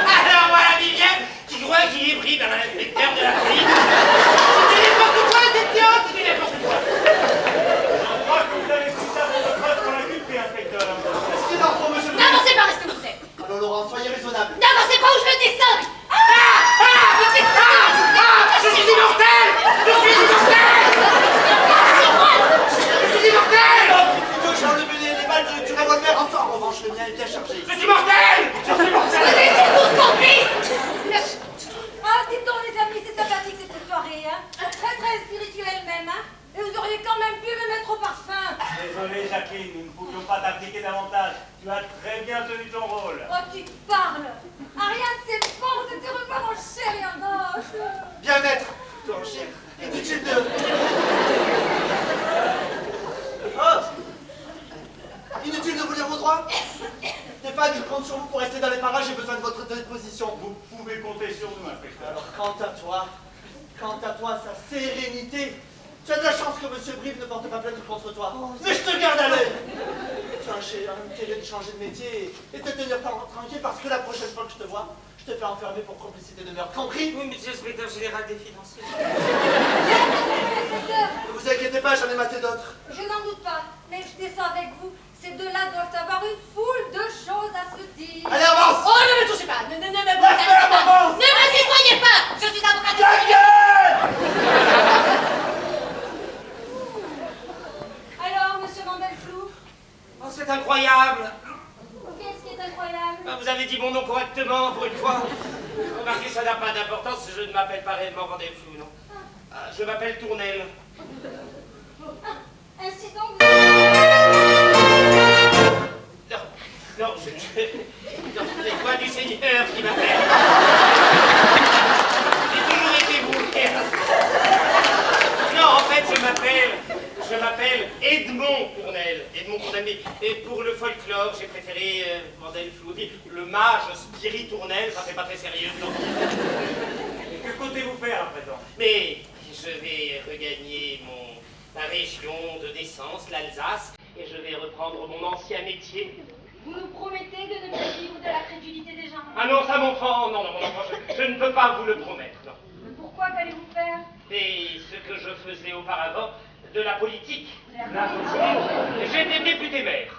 Alors voilà Vivienne, qui croit qu'il est pris par l'inspecteur de la police. C'est n'importe quoi, cette science, c'est n'importe quoi. Je crois que vous avez pris ça pour votre preuve pour l'inculper, inspecteur. Qu'est-ce qu'il en faut, monsieur? N'avancez pas, restez où vous êtes. Allô, Laurent, soyez raisonnable. N'avancez pas ou je le descends. Je suis immortel. Je suis immortel. J'ai enlevé les balles du revolver. En revanche, le mien est bien chargé. Je suis mortel. Je suis mortel. Vous étiez tous complices. Ah, dites donc, les amis, c'est sympathique cette soirée, hein. Très, très spirituelle même, hein. Et vous auriez quand même pu me mettre au parfum. Désolé, Jacqueline, nous ne pouvions pas t'appliquer davantage. Tu as très bien tenu ton rôle. Oh, tu parles. Ariane, c'est bon de te revoir en chair et en os. Bien-être, toi en chair. Inutile de... Oh! Inutile de vous lire vos droits? Stéphane, je compte sur vous pour rester dans les parages, j'ai besoin de votre déposition. Vous pouvez compter sur nous, inspecteur. Alors, quant à toi, sa sérénité, tu as de la chance que M. Brive ne porte pas plainte contre toi. Mais je te garde à l'œil! Tu as intérêt de changer de métier et te tenir tranquille parce que la prochaine fois que je te vois, je te fais enfermer pour complicité de meurtre. Compris? Oui, monsieur le inspecteur général des finances. Ne vous inquiétez pas, j'en ai maté d'autres. Je n'en doute pas, mais je descends avec vous. Ces deux-là doivent avoir une foule de choses à se dire. Allez, avance! Oh, ne me touchez pas. Ne me Laisse-la, avance! Ne me tutoyez pas. Je suis avocate. Ta gueule! Alors, monsieur Vandelflou, Oh, c'est incroyable. qu'est-ce qui est incroyable? Ah, vous avez dit mon nom correctement pour une fois. Remarquez, ça n'a pas d'importance, je ne m'appelle pas réellement Vandelflou, non. Ah, je m'appelle Tournelle. Ainsi donc, Non, non, les voix du Seigneur qui m'appellent. J'ai toujours été vous. Non, en fait, je m'appelle Edmond Tournelle. Edmond Tournelle. Et pour le folklore, j'ai préféré Vandelflou. Le mage Spiritournelle, ça fait pas très sérieux, non. Et que comptez-vous faire à présent? Mais je vais regagner ma région de naissance, l'Alsace, et je vais reprendre mon ancien métier. vous nous promettez de ne plus vivre de la crédulité des gens. Ah non, ça, mon enfant, non, mon enfant, je ne peux pas vous le promettre, non. Mais pourquoi qu'allez-vous faire? Et ce que je faisais auparavant, de la politique. De la politique? J'étais député maire.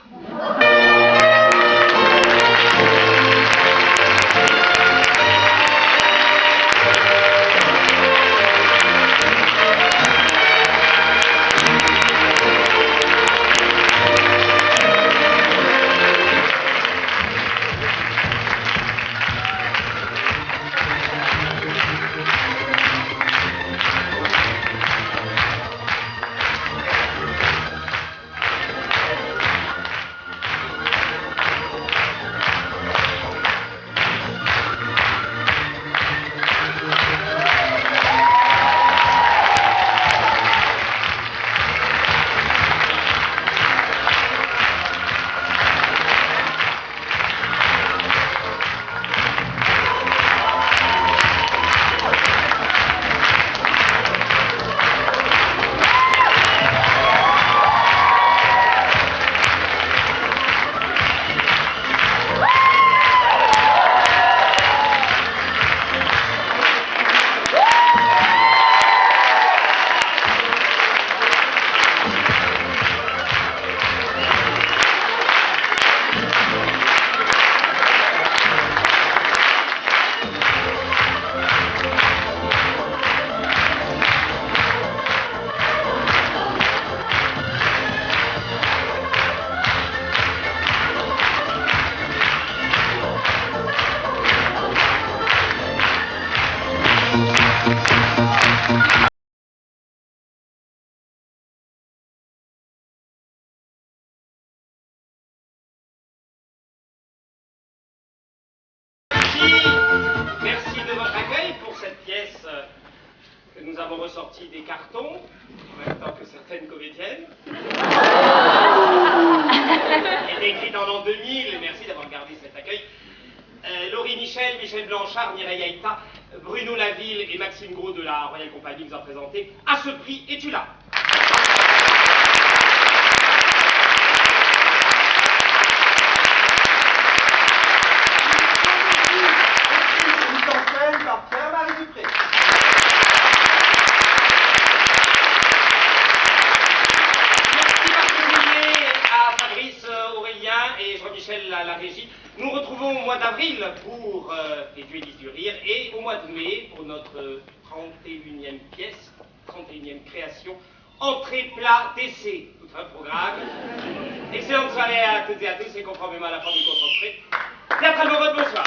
Merci de votre accueil pour cette pièce que nous avons ressortie des cartons, en même temps que certaines comédiennes. Elle est écrite en l'an 2000, merci d'avoir gardé cet accueil. Laurie Michel, Michel Blanchard, Mireille Aïta, Bruno Laville et Maxime Gros de la Royal Company nous ont présenté À ce prix, es-tu là? Par Pierre-Marie Dupré. Merci particulier à Fabrice Aurélien et Jean-Michel à la régie. Nous retrouvons au mois d'avril pour les Duellistes du Rire et au mois de mai pour notre 31e pièce, 31e création, Entrée, plat, décès. Tout un programme. Excellente soirée à toutes et à tous et conformément à la forme du concentré. Théâtre Alborod, bonsoir.